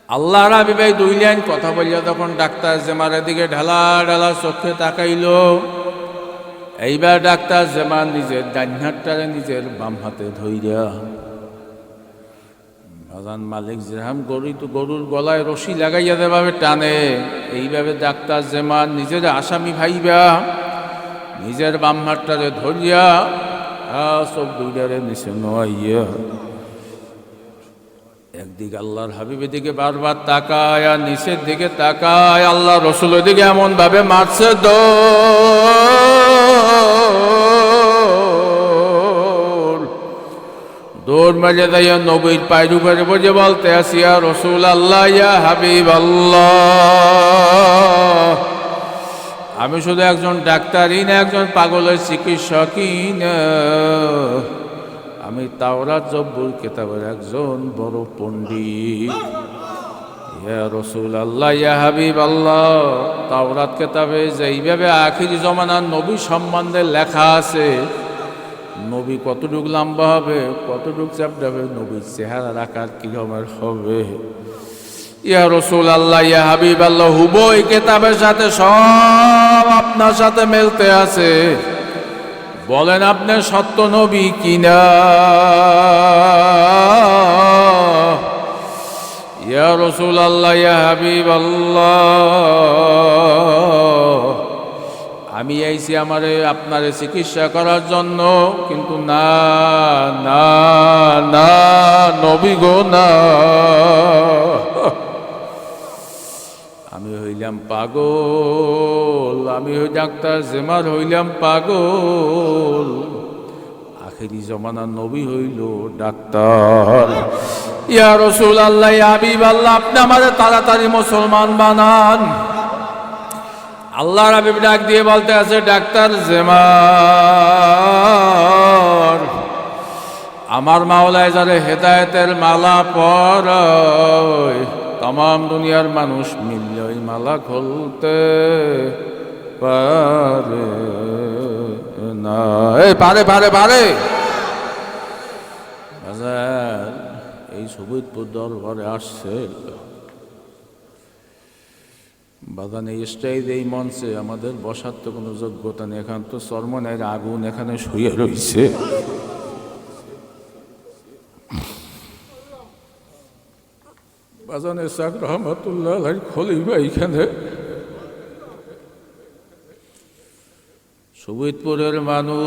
Speaker 1: আল্লাহর হাবিব এই দুই লাইন কথা বলিয়া তখন ডাক্তার জেমারের দিকে ঢালা ঢালা চোখে তাকাইল। এইবার ডাক্তার জেমার নিজের ডান হাতটারে নিজের বাম হাতে ধইরা, বাজান মালিক যেরকম গরুর গলায় রশি লাগাইয়া যেভাবে টানে, এইভাবে ডাক্তার জেমার নিজের আসামি ভাইবা নিজের বাম হাতটারে ধরিয়া চোখ দুইটারে নিচে নোয়াইয়া একদিক আল্লাহর হাবিবের দিকে বারবার তাকায়, আর নিচের দিকে তাকায়, আল্লাহ রসুলের দিকে এমন ভাবে মারছে দৌড় মারিয়া যাইয়া নবীর পায়ের উপরে বসে বলতে আসি, ইয়া রসুল আল্লাহ, ইয়া হাবিব আল্লাহ, আমি শুধু একজন ডাক্তারই না, একজন পাগলের চিকিৎসকই না, আমি তাওরাত জব্বুর কিতাবের একজন বড় পণ্ডিত। ইয়া রাসূল আল্লাহ, ইয়া হাবিব আল্লাহ, তাওরাত কিতাবে যেইভাবে আখিরি জমানার নবী সম্বন্ধে লেখা আছে, নবী কতটুকু লম্বা হবে, কতটুকু চ্যাপ্টা হবে, নবীর চেহারার আকার কিরকমের হবে। ইয়া রাসূল আল্লাহ, ইয়া হাবিব আল্লাহ, হুবই কিতাবের সাথে সব আপনার সাথে মিলতে আছে, বলেন আপনি সত্য নবী কিনা। ইয়া রাসূল আল্লাহ, ইয়া হাবিব আল্লাহ, আমি আইছি আমারে আপনারে চিকিৎসা করার জন্য, কিন্তু না না না নবী গো না, আমি হইলাম পাগল, আমি ডাক্তার জেমার হইলাম পাগল, আখেরি জমানার নবী হইল ডাক্তার। ইয়া রাসূল আল্লাহ, ইয়া হাবিব আল্লাহ, আপনি আমাদের তাড়াতাড়ি মুসলমান বানান। আল্লাহর হাবিব ডাক দিয়ে বলতে আছে, ডাক্তার জেমার, আমার মাওলায় যারে হেদায়েতের মালা পরায়, तमाम দুনিয়ার মানুষ মিললে ওই মালা খুলতে পারে না। পারে পারে পারে। এই সুবিদপুর দরবারে আসছে বাগানে স্টেজ, এই মঞ্চে আমাদের বসার তো কোনো যোগ্যতা নেই, এখান তো চর্মনের আগুন এখানে শুয়ে রয়েছে। বাজানে সাক রহমতুল্লাহ আলাইহির খলিফা এইখানে, সুবিদপুরের মানুষ,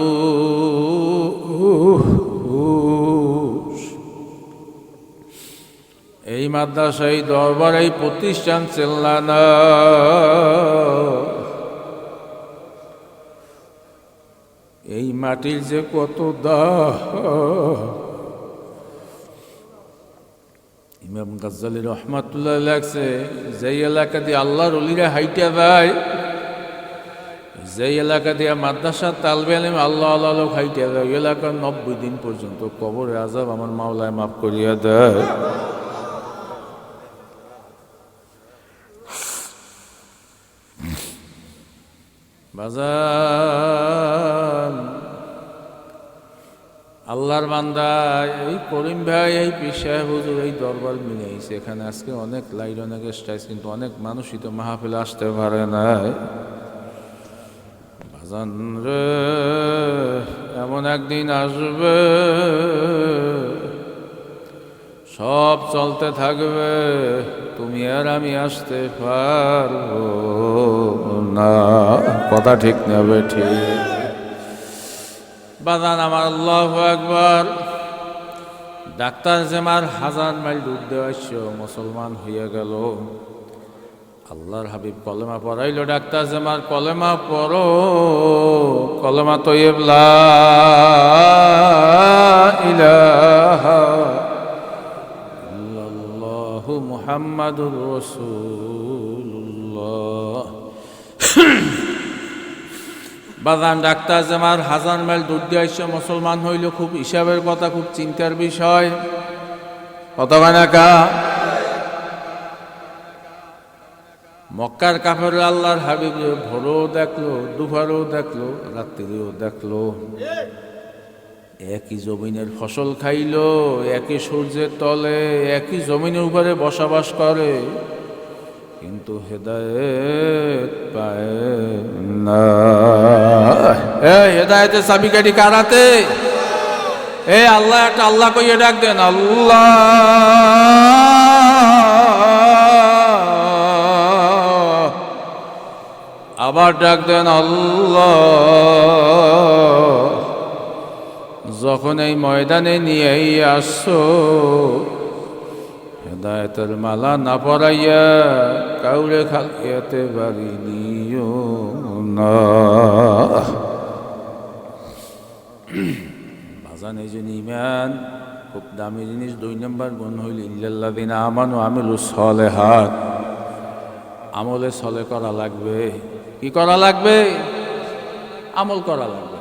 Speaker 1: এই মাদ্রাসা, এই দরবার, এই প্রতিষ্ঠান চেল্লানা, এই মাটির যে কত দাম। ইমাম গাজ্জালী রহমাতুল্লাহ লাগছে, যেই এলাকা দিয়ে আল্লাহর ওলিরা হাইটা যায়, যেই এলাকা দিয়ে মাদ্রাসা তালবে আলিম আল্লাহ আল্লাহ লোক হাইটা যায়, ওই এলাকার 90 দিন পর্যন্ত কবরে আযাব আমার মাওলায় মাফ করিয়া দেয়। বাজান, আল্লাহর বান্দা এই করিম ভাই, এই পীর সাহেব হুজুর এই দরবার মিলাইছে এখানে। আজকে অনেক লাইট, অনেক স্টাইস, কিন্তু অনেক মানুষই তো মাহফিলে আসতে পারে নাই। বাজান রে, এমন একদিন আসবে সব চলতে থাকবে, তুমি আর আমি আসতে পারবো না। কথা ঠিক নেবে ঠিক। বাজান আমার, আল্লাহু আকবার। ডাক্তার জেমার 1000 মাইল দূর দেওয়া মুসলমান হইয়া গেল। আল্লাহর হাবিব কলেমা পড়াইল, ডাক্তার জেমার কলেমা পড়ো, কলেমা তৈয়ব লা ইলাহা ইল্লাল্লাহু মুহাম্মাদুর রাসূলুল্লাহ। বাজান ডাক্তার জেমার 1000 মাইল দূর দিয়ে এসে মুসলমান হইল, খুব হিসাবের কথা, খুব চিন্তার বিষয়। কত বানাকা মক্কার কাফের আল্লাহর হাবিব ভোরও দেখলো, দুপুরেও দেখলো, রাত্রিও দেখলো, একই জমিনের ফসল খাইলো, একই সূর্যের তলে, একই জমিনের উপরে বসবাস করে, কিন্তু হেদায়েত পায় না। হেদায়েতের চাবিকাঠি কার হাতে? আল্লাহ, একটা আল্লাহ কইয়ে ডাক দেন, আল্লাহ। আবার ডাক দেন, আল্লাহ। যখন এই ময়দানে নিয়ে আসছো, হেদায়েতের মালা না পরাইয়া কাউরে খালিয়াতে বাড়ি নিও না। বাজান, এই জন্য ইমান খুব দামি জিনিস। 2 নম্বর গুণ হইল ইল্লাল্লাযিনা আমানু আমিলুস সালিহাত। আমলে সলে করা লাগবে। কি করা লাগবে? আমল করা লাগবে।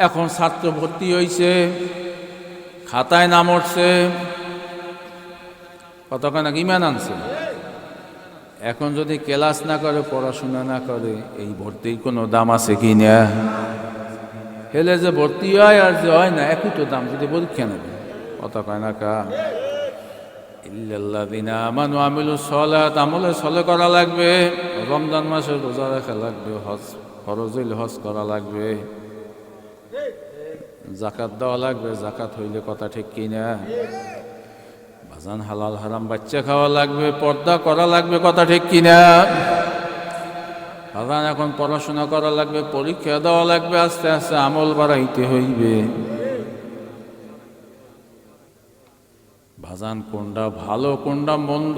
Speaker 1: এখন ছাত্র ভর্তি হইছে, খাতায় নাম উঠছে, কতখানা ইমান আনছে। এখন যদি ক্লাস না করে, পড়াশোনা না করে, এই ভর্তির কোনো দাম আছে কি না? হেলে যে ভর্তি হয় আর যে হয় না, একই তো দাম, যদি পরীক্ষা নেবে। কতখানা কা ইল্লাল্লাযিনা আমানু আমিলুস সালিহাত, আমলে সলে করা লাগবে। রমজান মাসে রোজা রাখা লাগবে, হজ ফরজ হজ করা লাগবে, যাকাত দেওয়া লাগবে, যাকাত হইলে কথা ঠিক কিনা? বাজান, হালাল হারাম বাচ্চা খাওয়া লাগবে, পর্দা করা লাগবে, কথা ঠিক কিনা? বাজান, এখন পড়াশোনা করা লাগবে, পরীক্ষা দেওয়া লাগবে, আস্তে আস্তে আমল বাড়াইতে হইবে। বাজান, কোনটা ভালো কোনটা মন্দ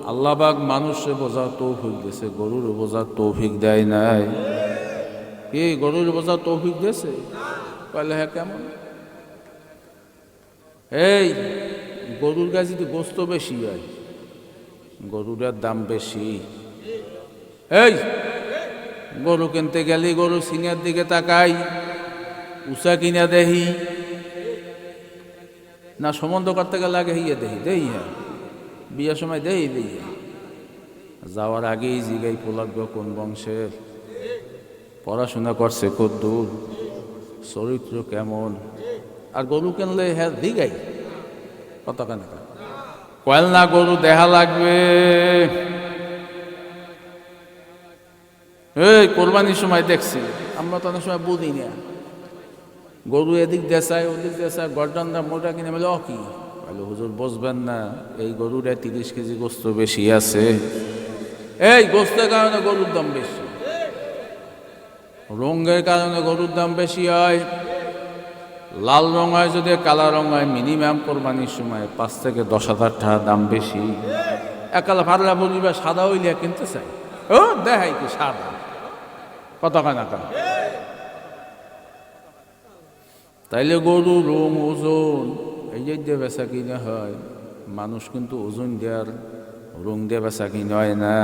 Speaker 1: আল্লাহ পাক মানুষে বোঝার তৌফিক দিয়েছে, গরুর বোঝার তৌফিক দেয় নাই। এই গরুর বোঝার তৌফিক দিয়েছে? বলে হ্যাঁ, কেমন? এই গরুর গাছে তো গোস্ত বেশি হয়, গরুটার দাম বেশি। এই গরু কিনতে গেলে গরু সিংহের দিকে তাকাই, উষা কিনা দেহি না, সম্বন্ধ করতে গেলে আগে হইয়া দেহি হ্যাঁ, বিয়ের সময় দেই যাওয়ার আগেই জিগাই পোলাগ্য কোন বংশের, পড়াশোনা করছে কদ্দূর, চরিত্র কেমন। আর গরু কিনলে হ্যাঁ দিগাই কত কেন কয়েল না, গরু দেখা লাগবে। এই কোরবানির সময় দেখছি আমরা, তো অনেক সময় বুঝি না, গরু এদিক দেশায় ওদিক দেশায়, গরডানটা মোটা কিনে বলে কি বলে, হুজুর বুঝবেন না, এই গরুটা 30 কেজি গোস্ত বেশি আছে। এই গোস্তের কারণে গরুর দাম বেশি, রঙের কারণে গরুর দাম বেশি হয়। লাল রং হয় যদি, কালা রং হয়, মিনিমাম কোরবানির সময় 5 থেকে 10,000 টাকা দাম বেশি। একালা ফারলা বলিবা সাদা হইলিয়া কিনতে চাই, ও দেখাই কি সাদা কত কানা। তাইলে গরু রং ওজন এই যে বেচা কিনা হয়, মানুষ কিন্তু ওজন দেওয়ার রং দিয়ে বেচা কিনা হয় না।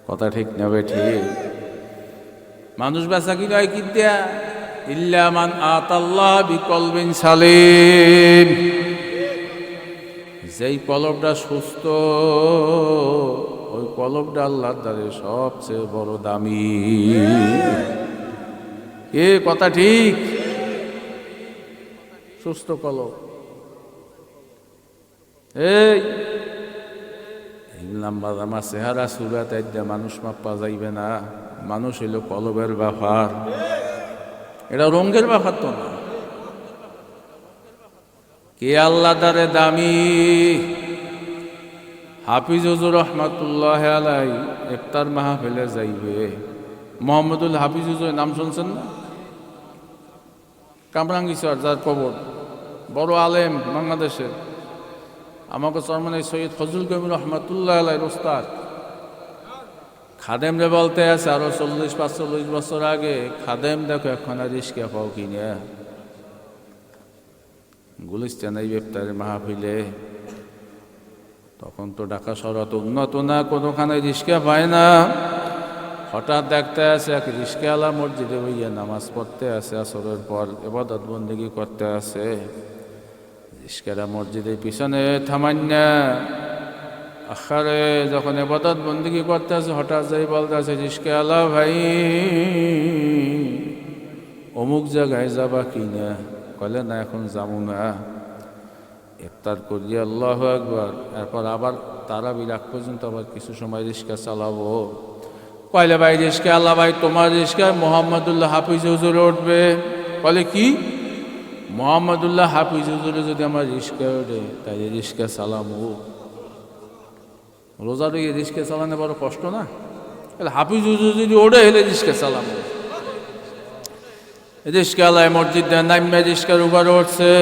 Speaker 1: কথা ঠিক নেবে ঠিক? মানুষ বেচা কিনা হয় কি দেয়া, ইল্লা মান আতাল্লাহ বিকলবিন সালিম, যেই কলবটা সুস্থ, ওই কলবটা আল্লাহর দ্বারে সবচেয়ে বড় দামি। এ কথা ঠিক? সুস্থ কলব। এই লম্বা আমার চেহারা সুরাত একদম মানুষ মাপা যাইবে না, মানুষ হইল কলবের ব্যাপার, এটা রঙের ব্যাপার তো না। কে আল্লাহ দ্বারে দামি? হাফিজ হুজুর রহমাতুল্লাহ আলাই ইফতার মাহফিলে যাইবে, মোহাম্মদুল হাফিজ হুজুর নাম শুনছেন না? কামরাঙ্গীশ্বর, যার কবর, বড় আলেম বাংলাদেশের। আমাকে চরমানে সৈয়দ ফজলুল কবির রহমাতুল্লাহ আলাই ওস্তাদ, খাদেম রে বলতে আছে আরো 40-45 বছর আগে, খাদেম দেখো এখন আর রিস্কা পাও কিনা। গুলিস্তান এই ইফতারের মাহফিলে, তখন তো ঢাকা শহর অত উন্নত না, কোনোখানে রিস্কা পায় না। হঠাৎ দেখতে আছে এক রিস্কাওয়ালা মসজিদে হইয়া নামাজ পড়তে আছে, আসরের পর ইবাদত বন্দেগী করতে আছে। রিস্কারা মসজিদের পিছনে থামান্যা আখারে যখন ইবাদত বন্দেগী করতে আছে, হঠাৎ যাই বলতে আছে, রিস্কাওয়ালা ভাই অমুক জায়গায় যাবা কিনা? কলে না, এখন যাবো না, ইফতার করিয়া আল্লাহু আকবার, এরপর আবার তারাবির আগ পর্যন্ত আবার কিছু সময় রিস্কা চালাবো। কয়লে ভাই রিস্কা, আল্লাহ ভাই তোমার রিস্কায় মোহাম্মদুল্লাহ হাফিজ হুজুর উঠবে। বলে কি? মোহাম্মদুল্লাহ হাফিজ হুজুরে যদি আমার রিস্কা ওঠে তাই রিস্কা চালাবো। রোজা রয়ে রিস্কা চালানো বড় কষ্ট না? তাহলে হাফিজ হুজুর যদি ওঠে হলে রিস্কা চালাবো। রিস্কা আল্লাহ মসজিদ নামে রিস্কার উপরে উঠছে।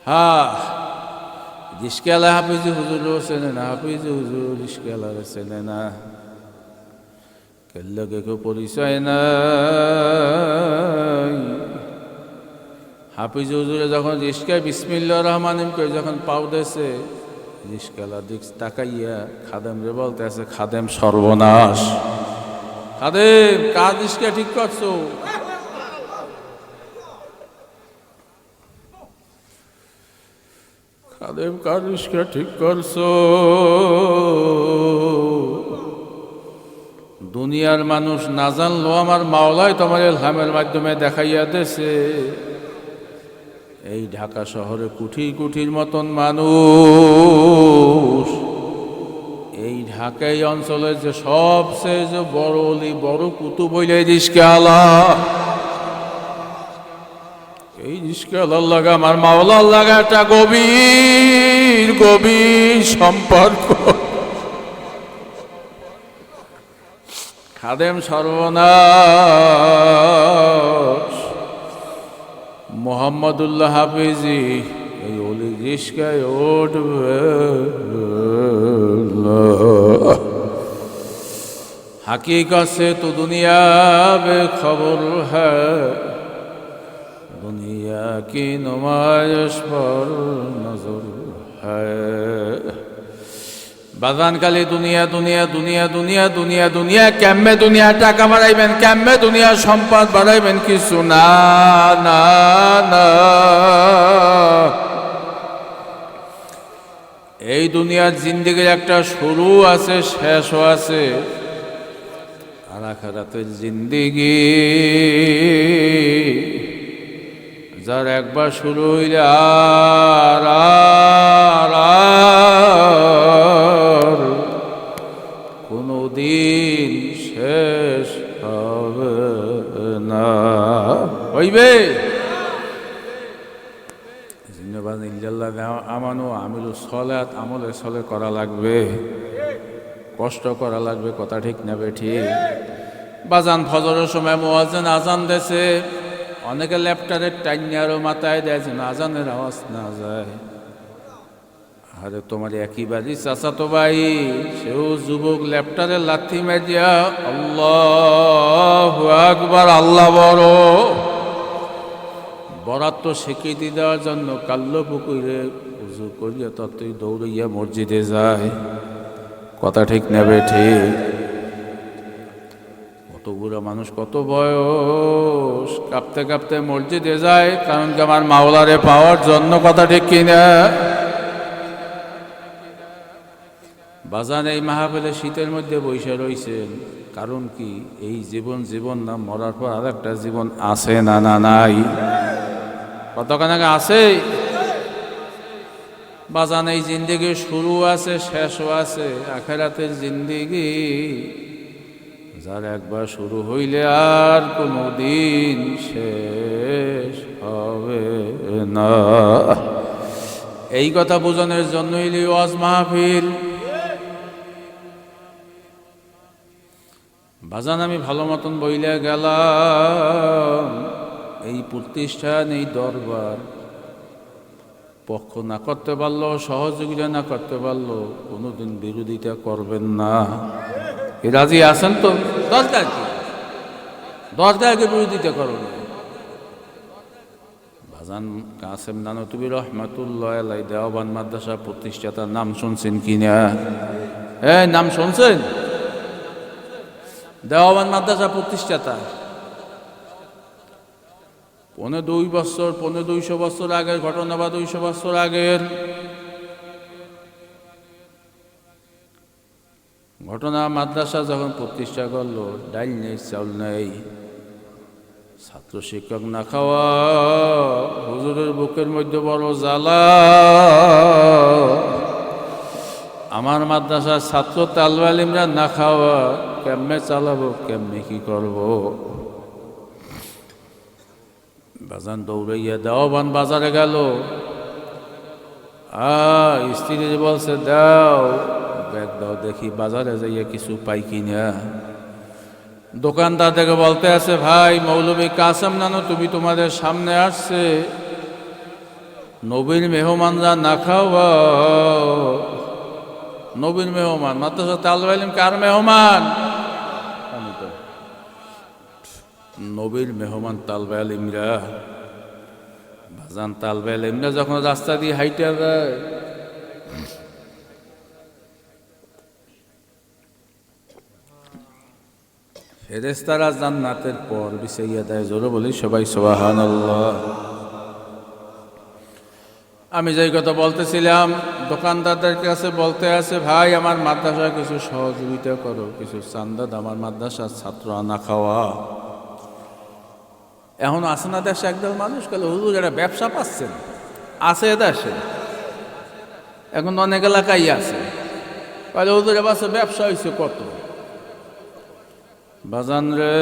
Speaker 1: হ্যাঁ, রিস্কাওয়ালা হাফিজ হুজুরও চেনে না, হাফিজ হুজুর রিস্কাওয়ালারে চেনে না, কেল্লাকে কেউ পরিচয় নাই। হাফিজ হুজুরে যখন রিস্কায় বিসমিল্লাহির রহমানির রহিম যখন পাও দেছে, রিস্কাওয়ালা দিক তাকাইয়া খাদেম রে বলতে আছে, খাদেম সর্বনাশ, খাদেম কার রিস্কা ঠিক করছো? খাদেম কার রিস্কা ঠিক করছো? দুনিয়ার মানুষ না জানলো, আমার মাওলাই তোমার ইলহামের মাধ্যমে দেখাইয়া দেছে। এই ঢাকা শহরে কুঠি কুঠির মতন মানুষ, এই ঢাকাই অঞ্চলের যে সবচেয়ে যে বড় অলি, বড় কুতুব হইলে রিস্কাওয়ালা। এই রিস্কাওয়ালার লাগা আমার মাওলার লাগা একটা গভীর গভীর সম্পর্ক। খাদেম সর্বনাশ। মোহাম্মদুল্লাহ হাফিজি এই অলি রিস্কায় উঠবে না। हकीकत से तो दुनिया बेखबर है, दुनिया की नुमाइश पर नजर है। বাজান খালি দুনিয়া দুনিয়া দুনিয়া দুনিয়া দুনিয়া দুনিয়া, কেমনে দুনিয়া টাকা বাড়াইবেন, কেমনে দুনিয়া সম্পদ বাড়াইবেন, কিছু না না না। এই দুনিয়ার জিন্দেগির একটা শুরু আছে, শেষও আছে। আর আখিরাতের জিন্দেগি যার একবার শুরু হইলে আর আর আর কোনো দিন শেষ হবে না। হইবে জিন্দাবাদ ইল্লাল্লাহ আমানু আমিলু সলাত, আমলে সলে করা লাগবে, কষ্ট করা লাগবে। কথা ঠিক না ঠিক? বাজান ফজরের সময় মুয়াজ্জিন আজান দেছে, অনেকে ল্যাপটারের টাইনে আরো মাথায় দেয় যেন আজানের আওয়াজ না যায়। আরে তোমার একই বাড়ি চাচাতো ভাই, সেও যুবক, ল্যাপটারের লাথি মারিয়া আল্লাহু আকবার, আল্লাহ বড়। বরাত স্বীকৃতি দেওয়ার জন্য কাল্লো পুকুরে উজু করিয়া ততই দৌড়াইয়া মসজিদে যায়। কথা ঠিক নেবে ঠিক? কত বুড়া মানুষ, কত বয়স, কাঁপতে কাঁপতে মসজিদে যায়, কারণ কি আমার মাওলারে পাওয়ার জন্য। কথা ঠিক কিনা? বাজান এই মাহফিলে শীতের মধ্যে বসে রইছেন, কারণ কি এই জীবন জীবন না, মরার পর আর একটা জীবন আছে না না নাই? কতখানি আছে বাজান? এই জিন্দেগি শুরু আছে, শেষও আছে। আখিরাতের জিন্দেগি যার একবার শুরু হইলে আর কোনো দিন শেষ হবে না। এই কথা বোঝানোর জন্যই ওয়াজ মাহফিল। বাজান আমি ভালো মতন বইলে গেলাম, এই প্রতিষ্ঠান, এই দরবার পক্ষ না করতে পারলো, সহযোগিতা না করতে পারলো, কোনোদিন বিরোধিতা করবেন না। এ রাজি আছেন তো? দরকার কি, দরকারকে বিরোধিতা করো না। বাজান কাসেম নানতুবি রহমাতুল্লাহ আলাইহি দেওবান মাদ্রাসা প্রতিষ্ঠাতার নাম শুনছেন কিনা? নাম শুনছেন? দেওবান মাদ্রাসা প্রতিষ্ঠাতা 200 বছর আগের ঘটনা, বা 200 বছর আগের ঘটনা। মাদ্রাসা যখন প্রতিষ্ঠা করলো, ডাইল নেই, চাউল নেই, ছাত্র শিক্ষক না খাওয়া, হুজুরের বুকের মধ্যে বড় জ্বালা। আমার মাদ্রাসার ছাত্র তালবে আলিমরা না খাওয়া, কেমনে চালাবো, কেমনে কি করবো? বাজান দৌড়াইয়া দেওয়ান বাজারে গেল, স্ত্রী বলছে দাও, ব্যাগ দাও, দেখি বাজারে যাইয়া কিছু পাই কিনা। দোকানদার থেকে বলতে আছে, ভাই মৌলভী কাসেম নানু তুমি তোমাদের সামনে আসছে, নবীর মেহমানরা না খাওয়া। নবীর মেহমান মাদ্রাসা তালবে আলিম কার মেহমান? নবীর মেহমান তালবে আলিমরা। বাজান তালবে আলিমরা যখন রাস্তা দিয়ে হাইটা যায়, ফেরেশতারা জান্নাতের পর বিছাইয়া দেয়। জোরে বলি সবাই সুবহানাল্লাহ। আমি যেই কথা বলতেছিলাম, দোকানদারদের কাছে বলতে আছে, ভাই আমার মাদ্রাসা কিছু সহযোগিতা করো, কিছু চান্দা, আমার মাদ্রাসার ছাত্র না খাওয়া। এখন আসে না দেশে একদল মানুষ, কালে হুজুর একটা ব্যবসা পাচ্ছেন, আছে দেশে, এখন অনেক এলাকায় আছে, কালে হুজুর এবার ব্যবসা হয়েছে কত। বাজান রে,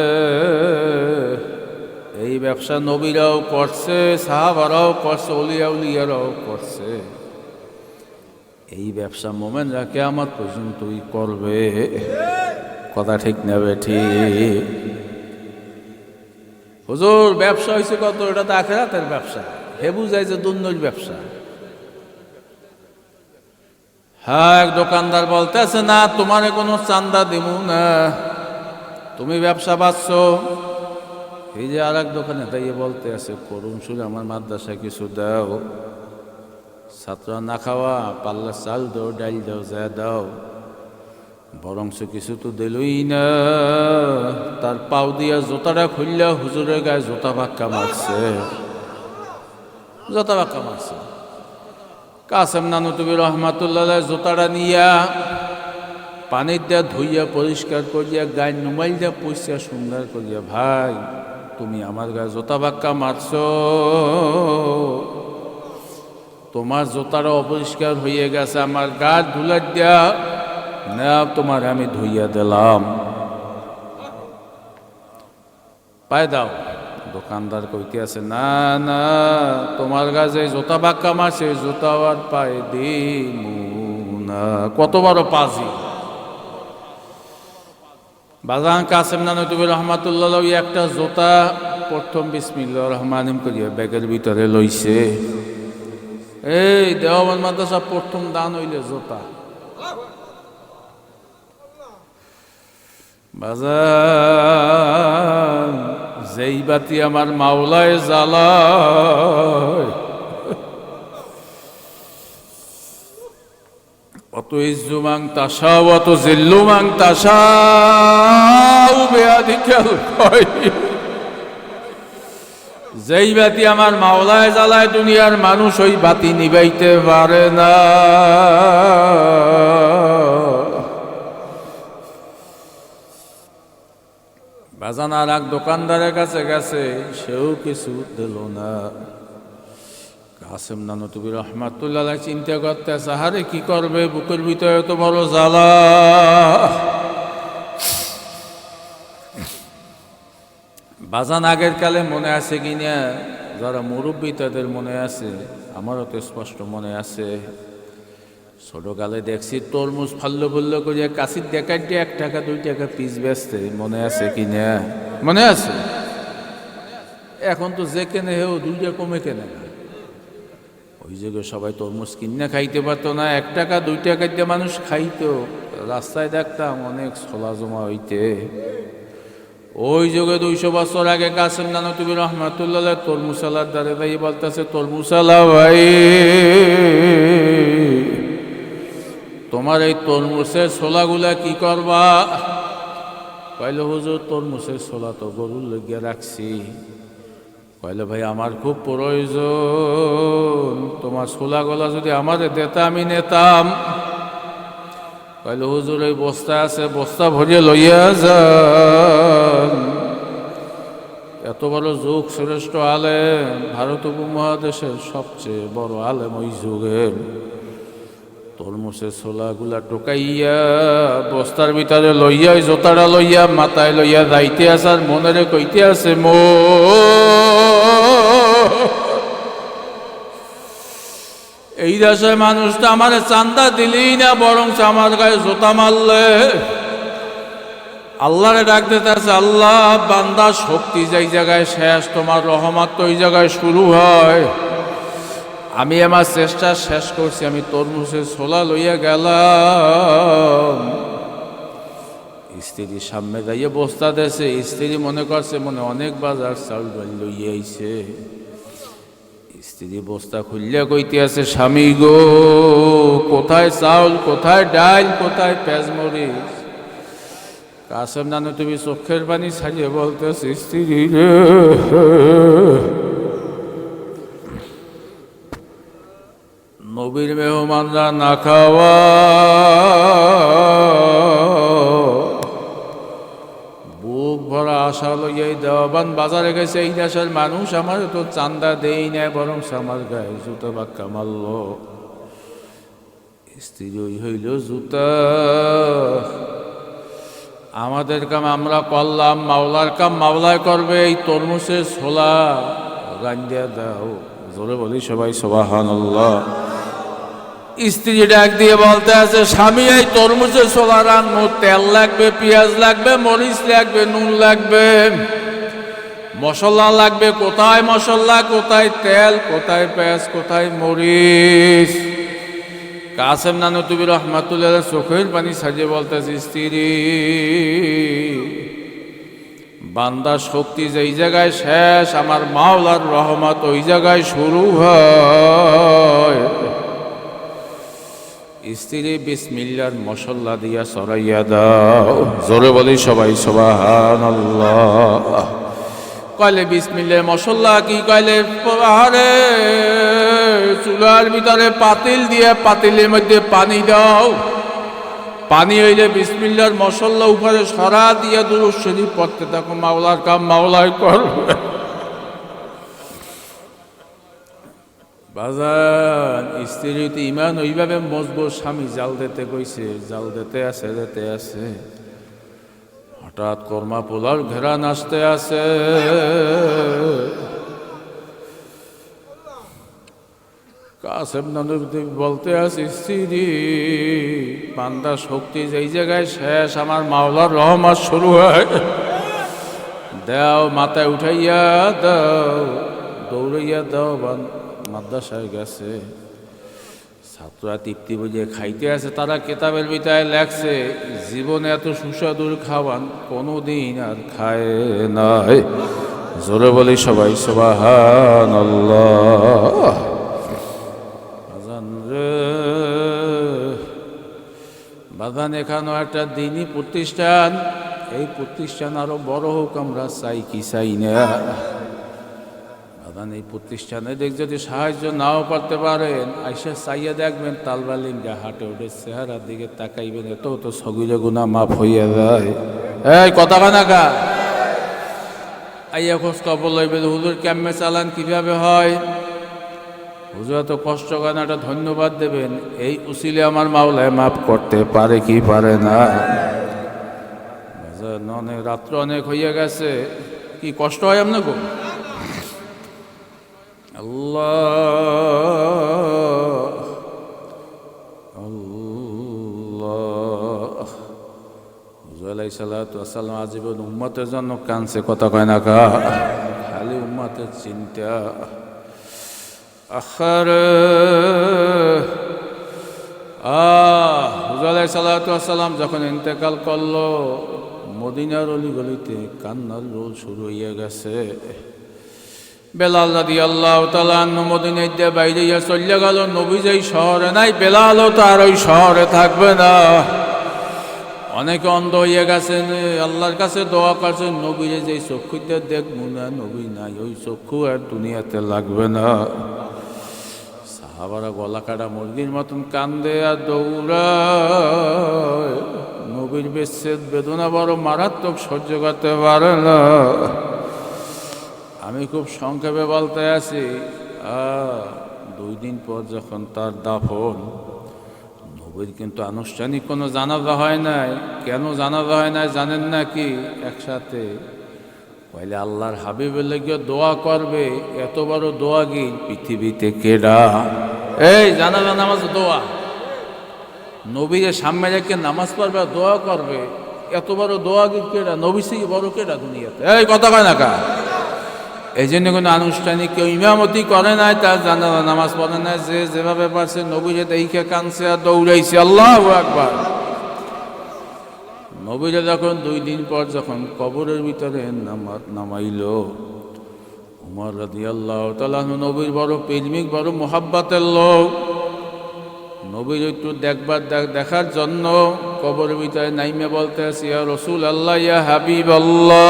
Speaker 1: এই ব্যবসা নবীরাও করছে, সাহাবারাও করছে, ওলিয়া উলিয়ারাও করছে। এই ব্যবসা মোমেনরা কিয়ামত পর্যন্তই করবে। কথা ঠিক নেবে ঠিক? হুজুর ব্যবসা হয়েছে কত, এটা তো আখিরাতের ব্যবসা। হে বুঝাই যে দুনিয়ার ব্যবসা, হ্যাঁ, এক দোকানদার বলতেছে না তোমারে কোনো চান্দা দিব না, তুমি ব্যবসা বাঁচছ। এই যে আর এক দোকানে তাইয়ে বলতে আছে করুন শুনে আমার মাদ্রাসায় কিছু দাও, ছাত্ররা না খাওয়া পাল্লা চাল দাও, ডাইল দাও, যা দাও, বরংস কিছু তো দিলই না। তার পাও দিয়া জোতাটা খুললা হুজুরের গায়ে জোতা বাক্কা মারছে, জোতা বাক্কা মারছে। কাসেম নানুতুবি রহমাতুল্লাহ জোতাটা নিয়া পানির দিয়া ধুইয়া পরিষ্কার করিয়া গায়ে নুমাইল দিয়া পয়সা সুন্দর করিয়া, ভাই তুমি আমার গায়ে জোতা বাক্কা মারছ, তোমার জোতাটা অপরিষ্কার হয়ে গেছে, আমার গা ধুলার দিয়া না তোমার আমি ধুইয়া দিলাম, পায় দাও। দোকানদার কইতে আছে না না, তোমার গাছে জোতা বাক্কা মারছে, জোতা আর পায়ে দিমু না। কত বড় পাজি বাজান কাসেম নানুতুবি রহমাতুল্লাহ একটা জোতা প্রথম বিসমিল্লাহির রহমানির রহিম করিয়া ব্যাগের ভিতরে লইছে। এই দেওয়ান মাদ্রাসা প্রথম দান হইলে জোতা। বাজান যেই বাতি আমার মাওলায় জ্বালায়, অত ইজ্জুমাং তাসা অত জিল্লুমাং তাসা বেয়াদিকাল কয়, যেই বাতি আমার মাওলায় জ্বালায় দুনিয়ার মানুষ ওই বাতি নিবাইতে পারে না। বাজান আর এক দোকানদারের কাছে গেছে, সেও কিছু দিল না। কাসেম নানুতুবি রহমাতুল্লাহ চিন্তা করতে সাহারে কি করবে, বুকের ভিতরে তো বড় জ্বালা। বাজান আগের কালে মনে আছে কিনা, যারা মুরব্বী তাদের মনে আছে, আমারও তো স্পষ্ট মনে আছে। ছোটকালে দেখছি তরমুজ ফাল্লো ফুল্লো করিয়া কাশির দেখার দিয়ে 1 টাকা 2 টাকা পিস বেচতে, মনে আছে কিনা? মনে আছে। এখন তো যে কেনে হেও 2 টাকা কমে কেনে না। ওই যুগে সবাই তরমুজ কিনে খাইতে পারতো না, 1 টাকা 2 টাকা দিয়ে মানুষ খাইতো। রাস্তায় দেখতাম অনেক ছোলা জমা হইতে। ওই যুগে 200 বছর আগে কাসেম নানুতুবি রহমাতুল্লাহ তরমুসালার দ্বারে ভাই বলতেছে, তরমুসালা ভাই তোমার এই তরমুজের ছোলাগুলা কি করবা? কইলে হুজুর তরমুজের ছোলা তো গরুর লইয়া রাখছি। কইলে ভাই আমার খুব প্রয়োজন, তোমার ছোলাগুলা যদি আমারে দিতা আমি নেতাম। কইলে হুজুর এই বস্তা আছে, বস্তা ভরিয়ে লইয়া যান। এত বড় যুগ শ্রেষ্ঠ আলেম, ভারত উপমহাদেশের সবচেয়ে বড় আলেম ওই যুগের। তরমুজের ছোলাগুলা টোকাইয়া বস্তার ভিতরে লইয়া, ওই জোতাটা লইয়া মাথায় লইয়া যাইতে আছে, আর মনেরে কইতে আছে এই দেশের মানুষটা আমার চান্দা দিলেই না, বরং আমার গায়ে জোতা মারলে। আল্লাহরে ডাক দিতে আছে, আল্লাহ বান্দা শক্তি যেই জায়গায় শেষ, তোমার রহমত তো ওই জায়গায় শুরু হয়। আমি আমার চেষ্টা শেষ করছি, আমি তরমুজের ছোলা লইয়া গেলাম। স্ত্রীর সামনে যাইয়ে বস্তা দেশে, স্ত্রী মনে করছে মনে অনেক বাজার চাউল ডাল লইয়া আইছে। স্ত্রী বস্তা খুললে কইতে আছে, স্বামী গো কোথায় চাউল, কোথায় ডাল, কোথায় পেঁয়াজ মরিচ? কাসেম নানুতুবি চোখের পানি ছাড়িয়ে বলতেছে, স্ত্রী রে নবীর মেহমানরা না খাওয়া, বুক ভরা আশা লইয়াই দেওয়াবান বাজারে গেছে। এই দেশের মানুষ আমার তো চান্দা দেই না, বরং আমার গায়ে জুতো বাক্কা মারল। স্ত্রী হইল জুতা। আমাদের কাম আমরা করলাম, মাওলার কাম মাওলায় করবে। এই তরমুজের ছোলা রান্দিয়া দাও, জোরে বলি সবাই সুবহানাল্লাহ। স্ত্রী ডাক দিয়ে বলতে আছে, স্বামী এই তরমুজের ছোলা রান্নো, তেল লাগবে, পেঁয়াজ লাগবে, মরিচ লাগবে, নুন লাগবে, মশলা লাগবে। কোথায় মশলা, কোথায় তেল, কোথায় পেঁয়াজ, কোথায় মরিচ? কাসেম নানতুবি রহমাতুল্লাহ চোখের পানি সাজিয়ে বলতেছে, স্ত্রী বান্দার শক্তি যেই জায়গায় শেষ, আমার মাওলার রহমত ওই জায়গায় শুরু হয়। স্ত্রী বিসমিল্লাহর মশলা দিয়া সরাইয়া দাও। জোরে বলি সবাই সুবহানাল্লাহ। কইলে বিসমিল্লাহর মশলা কি? কইলে আরে চুলার ভিতরে পাতিল দিয়ে পাতিলের মধ্যে পানি দাও, পানি হইলে বিসমিল্লাহর মশলা উপরে সরা দিয়ে দুরূদ শরীফ পড়তে থাকো, মাওলার কাম মাওলাই করবে। বাজান স্ত্রীতে ইমান ওইভাবে মজবুত, স্বামী জাল দিতে কইছে, জাল দিতে আছে, হঠাৎ কর্মা পোলার ঘেরা নাচতে আছে। কাসেম নানতুবি বলতে আছে, স্ত্রী বান্দার শক্তি যেই জায়গায় শেষ, আমার মাওলার রহমত শুরু হয়। দাও, মাথায় উঠাইয়া দাও, দৌড়াইয়া দাও। মাদ্রাসায় গেছে, ছাত্ররা তৃপ্তি বুঝে খাইতে আছে। তারা কেতাবের ভিতরে লেখছে, জীবনে এত সুস্বাদুর খাওয়ান কোনোদিন আর খায় নাই। জোরে বলি সবাই সুবহানাল্লাহ। বাজান এখানেও একটা দিনই প্রতিষ্ঠান, এই প্রতিষ্ঠান আরো বড় হোক আমরা চাই কি চাই না? বাজান এই প্রতিষ্ঠানে দেখ যদি সাহায্য নাও করতে পারেন, আইসা চাইয়া দেখবেন তালবালিঙ্গা হাটে ওঠে, চেহারার দিকে তাকাইবেন, এত তো সগিরে গুনাহ মাফ হইয়া যায়। এই কথা কানাকা আইয়া খোঁজ খবর লইবেন, হুজুর কেমনে চালান কিভাবে হয়? হুজুর এত কষ্ট করেন, একটা ধন্যবাদ দেবেন, এই উসিলে আমার মাওলায় মাফ করতে পারে কি পারে না? অনেক রাত্র অনেক হইয়া গেছে, কি কষ্ট হয় আপনাকে? আল্লাহ আল্লাহ। হুজুর আলাইহিস সালাতু ওয়াস সালাম আজীবন উম্মতের জন্য কাঁদছে, কথা কয় না কা? খালি উম্মতের চিন্তা। হুজুর আলাইহিস সালাতু ওয়াস সালাম যখন ইন্তেকাল করলো, মদিনার অলিগলিতে কান্নার রোল শুরু হইয়া গেছে। বেলাল রাদিয়াল্লাহু তাআলা আনহু মদিনায় দিয়ে বাইরে চলে গেল। নবী যেই শহরে নাই, বেলালও তার ওই শহরে থাকবে না। অনেকে অন্ধ হইয়া গেছেন, আল্লাহর কাছে দোয়া করছেন, নবীরে যেই চক্ষুতে দেখবো না, নবী নাই, ওই চক্ষু আর দুনিয়াতে লাগবে না। সাহাবারা গলা কাটা মুরগির মতন কান্দে আর দৌড়ায়। নবীর বিচ্ছেদ বেদনা বড় মারাত্মক, সহ্য করতে পারে না। আমি খুব সংক্ষেপে বলতে আছি, 2 দিন পর যখন তার দাফন, নবীর কিন্তু আনুষ্ঠানিক কোনো জানাজা হয় নাই। কেন জানাজা হয় নাই জানেন নাকি? একসাথে কইলে আল্লাহর হাবিবের লাগিয়ে দোয়া করবে, এত বড় দোয়াগির পৃথিবীতে কেডা? এই জানাজা নামাজ দোয়া, নবীর সামনে রেখে নামাজ পড়বে, দোয়া করবে, এত বড় দোয়াগির কেডা? নবী থেকে বড় কেডা দুনিয়াতে? এই কথা কয় না কা? এই জন্য কোনো আনুষ্ঠানিক কেউ ইমামতি করে নাই, তার জানাজা নামাজ পড়ে নাই। যে যেভাবে পারছে নবীরে দেখে কাঁদছে আর দৌড়াইছে, আল্লাহু আকবার। নবীরে যখন 2 দিন পর যখন কবরের ভিতরে নামাইল, উমর রাদিয়াল্লাহু তাআলা নবীর বড় প্রেমিক, বড় মুহাব্বতের লোক, নবীর একটু দেখার জন্য কবরের ভিতরে নাইমে বলতে আছে, ইয়া রাসূলুল্লাহ, ইয়া হাবিবাল্লাহ,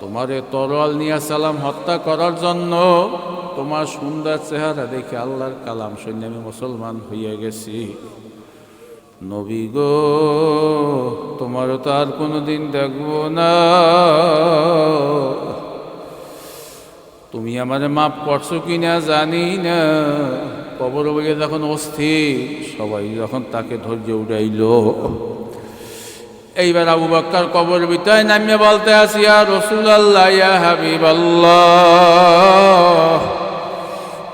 Speaker 1: তোমারে তরোয়াল নিয়ে সালাম হত্যা করার জন্য, তোমার সুন্দর চেহারা দেখে আল্লাহর কালাম শুনে আমি মুসলমান হইয়া গেছি। নবী গো, তোমারও তো আর কোনোদিন দেখব না, তুমি আমারে মাফ করছো কিনা জানি না। কবর বইয়ে যখন অস্থির, সবাই যখন তাকে ধৈর্য উঠাইল, এইবার আবু বকর কবর ভিতরে নামিয়ে বলতে আসি, ইয়া রাসূলুল্লাহ, ইয়া হাবিবাল্লাহ,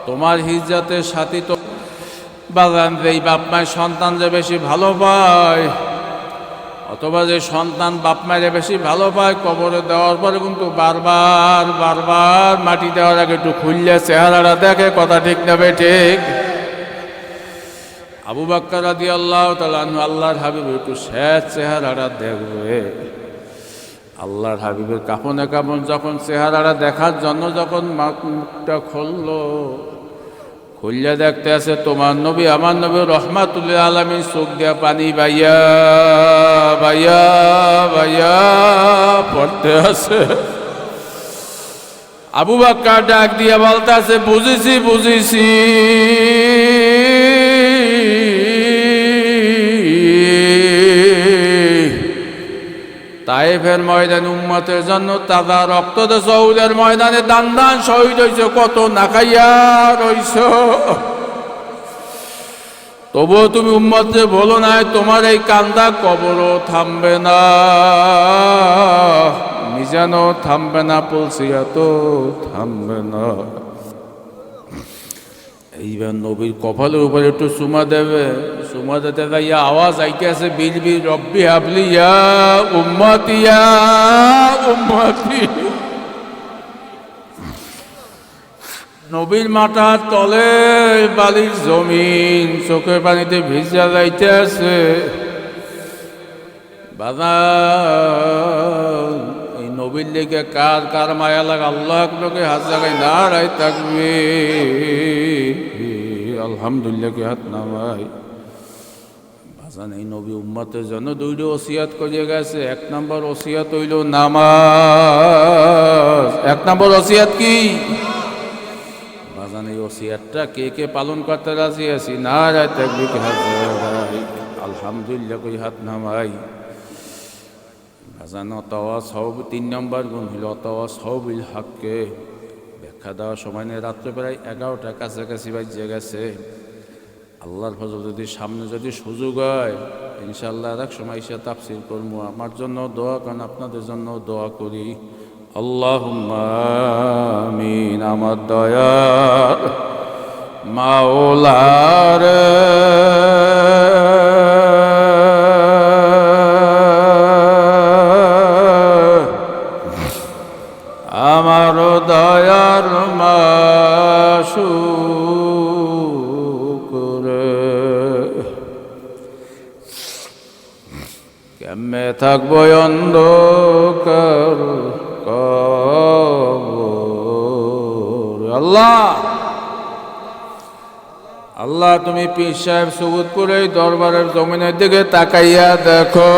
Speaker 1: তোমার হিজ্জাতের সাথী তো বাগান, এই বাপ মায়ের সন্তান যে বেশি ভালো পায়, অথবা যে সন্তান বাপ মায়ের বেশি ভালো পায়, কবরে দেওয়ার পরে কিন্তু বারবার বারবার মাটি দেওয়ার আগে একটু খুললে চেহারাটা দেখে, কথা ঠিক নেবে ঠিক। আবু বকর রাদিয়াল্লাহু তাআলা আনহু আল্লাহর হাবিবের একটু শেষ চেহারাটা দেখবে। আল্লাহর হাবিবের কাফনে কাফন যখন চেহারাটা দেখার জন্য যখন মুখটা খুললো, খুললে দেখতে আছে তোমার নবী আমার নবী রহমাতুল লিল আলামিন, চোখ দিয়া পানি বাইয়া বাইয়া বাইয়া পড়তে আছে। আবু বকর ডাক দিয়া বলতে আছে বুঝেছি বুঝেছি, তায়েফের ময়দানে উম্মতের জন্য তাজা রক্ত দেশ, উহুদের ময়দানে দান দান শহীদ হয়েছে, কত না খাইয়া রইছ, তবুও তুমি উম্মতকে বলো না তোমার এই কান্দা কবরও থামবে না, মিজানও থামবে না, পুলসিয়া তো থামবে না। এইবার নবীর কপালের উপরে একটু চুমা দেবে, চুমা দিতে যাইয়া আওয়াজ আইতে আছে বিলবি রব্বি হাবলি ইয়া উম্মতি ইয়া উম্মতি। নবীর মাথার তলে বালির জমিন, চোখের পানিতে ভিজা যাইতে আছে। বাজার এই নবীর লেগে কার কার মায়া লাগে, আল্লাহ লোকে হাত জায়গায় নাড়াই থাকবে, আলহামদুলিল্লাহ কে হাত নামাই। বাজান এই নবী উম্মতের জন্য দুইটা ওসিয়াত করিয়ে গেছে। এক নম্বর ওসিয়াত হইল নামাজ। এক নম্বর ওসিয়াত কি? বাজান এই ওসিয়াতটা কে কে পালন করতে রাজি আছি? নারায় তাকবীর কে হাত জায়গায়, আলহামদুলিল্লাহ কই হাত নামাই। বাজান অতওয়া সওব, 3 নম্বর গুণ হইল অতওয়া সওবিল হককে। ব্যাখ্যা দেওয়ার সময় নেই, রাত্রে প্রায় 11টার কাছাকাছি বাজে গেছে। আল্লাহর ফজল যদি সামনে যদি সুযোগ হয় ইনশাআল্লাহ আর এক সময় এসে তাফসীর করবো। আমার জন্য দোয়া করেন, আপনাদের জন্য দোয়া করি। আল্লাহুম্মা আমিন। আমার দয়ার মাওলার আমার দয়ার মাসুক কেমনে থাকবো অন্ধকার কবর। আল্লাহ আল্লাহ তুমি পীর সাহেব সুবুদপুরে দরবারের জমিনের দিকে তাকাইয়া দেখো,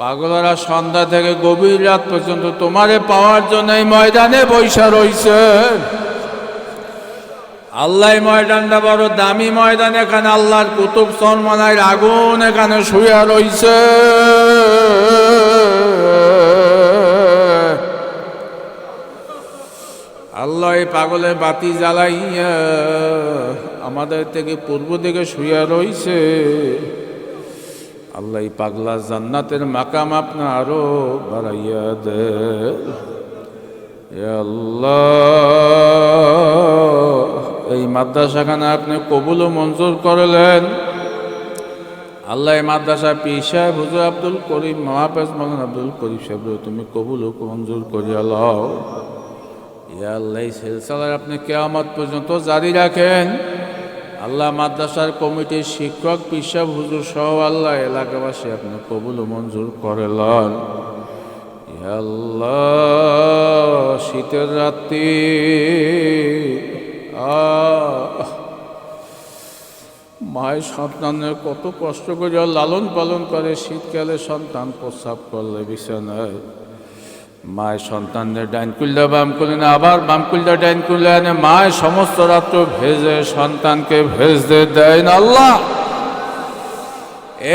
Speaker 1: পাগলরা সন্ধ্যা থেকে গভীর রাত পর্যন্ত তোমারে পাওয়ার জন্য এই ময়দানে বৈশা রইছে। আল্লাহ ময়দানটা বড় দামি ময়দান, এখানে আল্লাহর কুতুব সলমানের আগুন এখানে শুয়ে রইছে। আল্লাহ এই পাগলে বাতি জ্বালাইয়া আমাদের থেকে পূর্ব দিকে শুয়ে রইছে। আল্লাহ এই পাগলা জান্নাতের মাকাম আপনার আরো বাড়াইয়া দে আল্লাহ। এই মাদ্রাসাখানা আপনি কবুল ও মঞ্জুর করলেন। আল্লাহ এই মাদ্রাসা পীর সাহেব হুজুর আব্দুল করিম মহাফেজ মাওলানা আব্দুল করিম সাহেব তুমি কবুল ও মঞ্জুর করিয়া লও। ইয়া আল্লাহ এই সিলসিলা আপনি কিয়ামত পর্যন্ত জারি রাখেন। আল্লাহ মাদ্রাসার কমিটির শিক্ষক পীর সাহেব হুজুর সহ আল্লাহ এলাকাবাসী আপনি কবুল ও মঞ্জুর করে লন। ইয়া আল্লাহ শীতের রাত্রি মায়ের সন্তানের কত কষ্ট করে লালন পালন করে, শীতকালে সন্তান প্রস্রাব করলে বিছানায় মায়ের সন্তানদের ডাইন কুল্লা বাম করলে না, আবার বাম কুল্লা ডাইন কুল্লা এনে মায়ের সমস্ত রাত্র ভেজে সন্তানকে ভেজতে দেয় না। আল্লাহ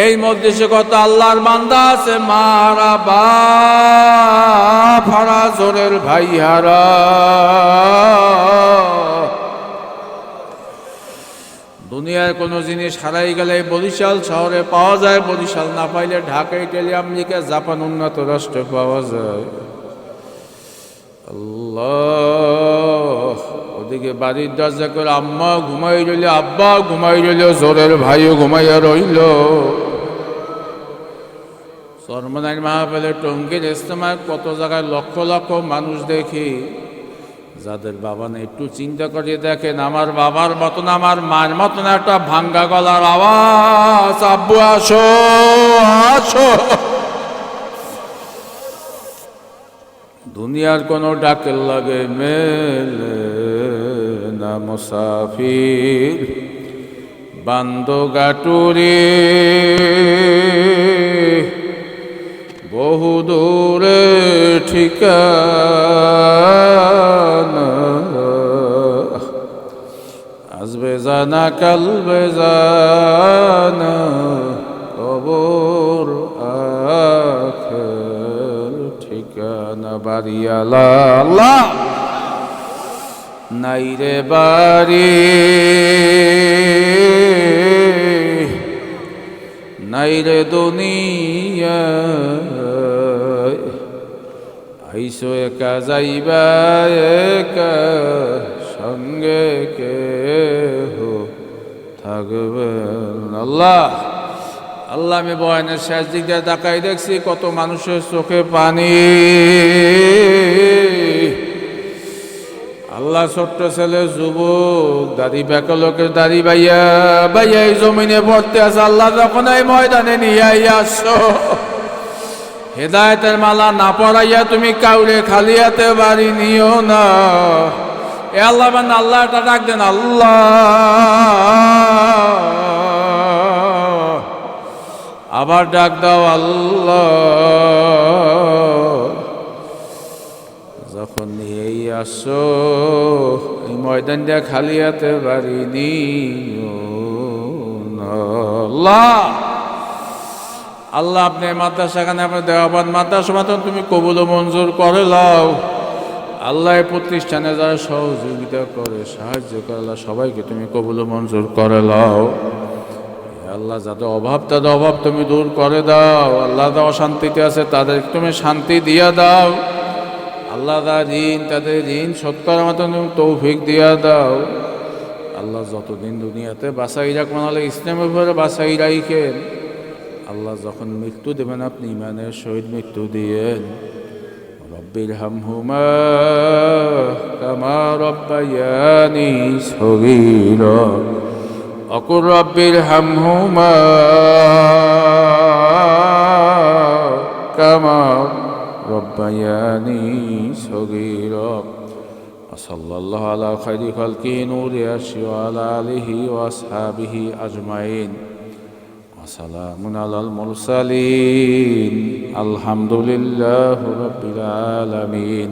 Speaker 1: এই মধ্যে কত আল্লাহর বান্দা আছে মারা বাপ হারা, জোরের ভাই হারা। দুনিয়ার কোনো জিনিস হারাই গেলে বরিশাল শহরে পাওয়া যায়, বরিশাল না পাইলে ঢাকা, ইটালি, আমেরিকা, জাপান উন্নত রাষ্ট্রে পাওয়া যায়। আল্লাহ দিকে বাড়ির দরজা করে আম্মা ঘুমাই রইল, আব্বা ঘুমাই রইল, জোরের ভাইও ঘুমাইয়া রইল। চরমনাই মাহফিলে টঙ্গীর ইজতেমায় কত জায়গায় লক্ষ লক্ষ মানুষ দেখি, যাদের বাবা নেই। একটু চিন্তা করে দেখেন, আমার বাবার মতন আমার মায়ের মতন একটা ভাঙ্গা গলার আওয়াজ, আব্বু আসো আসো। দুনিয়ার কোনো ডাকের লাগে মেলে না মুসাফির বান্দগাটুরি, বহু দূরে ঠিকানা, আসবে জানা কাল বেজানা, কবর আখের ঠিকানা। বাড়িয়ালা আল্লাহ নাই রে বাড়ি, নাই রে দুনিয়া, আইসো একা যাইবা একা, সঙ্গে কেহ থাকবে। আল্লাহ আল্লাহ, আমি বয়ানের শেষ দিক দিয়ে তাকাই দেখছি কত মানুষের চোখে পানি। আল্লাহ, ছোট্ট ছেলে, যুবক, দাড়ি বেঁকা লোকের দাড়ি বাইয়া বাইয়া এই জমিনে পড়তে আছে। আল্লাহ, যখন এই ময়দানে নিয়ে আসছো, হেদায়েতের মালা না পড়াইয়া তুমি কাউরে খালি হাতে বাড়ি নিও না। এ আল্লাহ বান্দা আল্লাহ এটা ডাক দেন, আল্লাহ আবার ডাক দাও, আল্লাহ যখন নিয়েই আসো এই ময়দান দিয়া খালি হাতে বাড়ি নিও না। আল্লাহ আল্লাহ, আপনি মাদ্রাসাখানে আপনার দেওয়াবাদ মাদ্রাসা মাত্র তুমি কবুল ও মঞ্জুর করে লাও। আল্লাহ, এই প্রতিষ্ঠানে যারা সহযোগিতা করে সাহায্য করে, আল্লাহ সবাইকে তুমি কবুল ও মঞ্জুর করে লাও। আল্লাহ, যাদের অভাব তাদের অভাব তুমি দূর করে দাও। আল্লাহ, যারা অশান্তিতে আছে তাদেরকে তুমি শান্তি দিয়া দাও। আল্লাহ, যারা ঋণ তাদের ঋণ শোধ করার মতো তুমি তৌফিক দিয়া দাও। আল্লাহ, যতদিন দুনিয়াতে বাঁচাই রাখবেন আল্লাহ ইসলামের উপরে বাঁচাই রাখেন। আল্লাহ, যখন মৃত্যু দেবেন আপনি ইমানের সহিত মৃত্যু দিয়েন। রব্বির হামহুমা কামা রব্বায়ানি সগীরা, অকুর রব্বির হামহুমা কামা রব্বায়ানি সগীরা। সাল্লাল্লাহু আলা খায়রি খালকি নূরি আরশি ওয়া আলা আলিহি ওয়া আসহাবিহি আজমাইন। আসসালামু আলাল মুরসালিন, আলহামদুলিল্লাহি রাব্বিল আলামিন।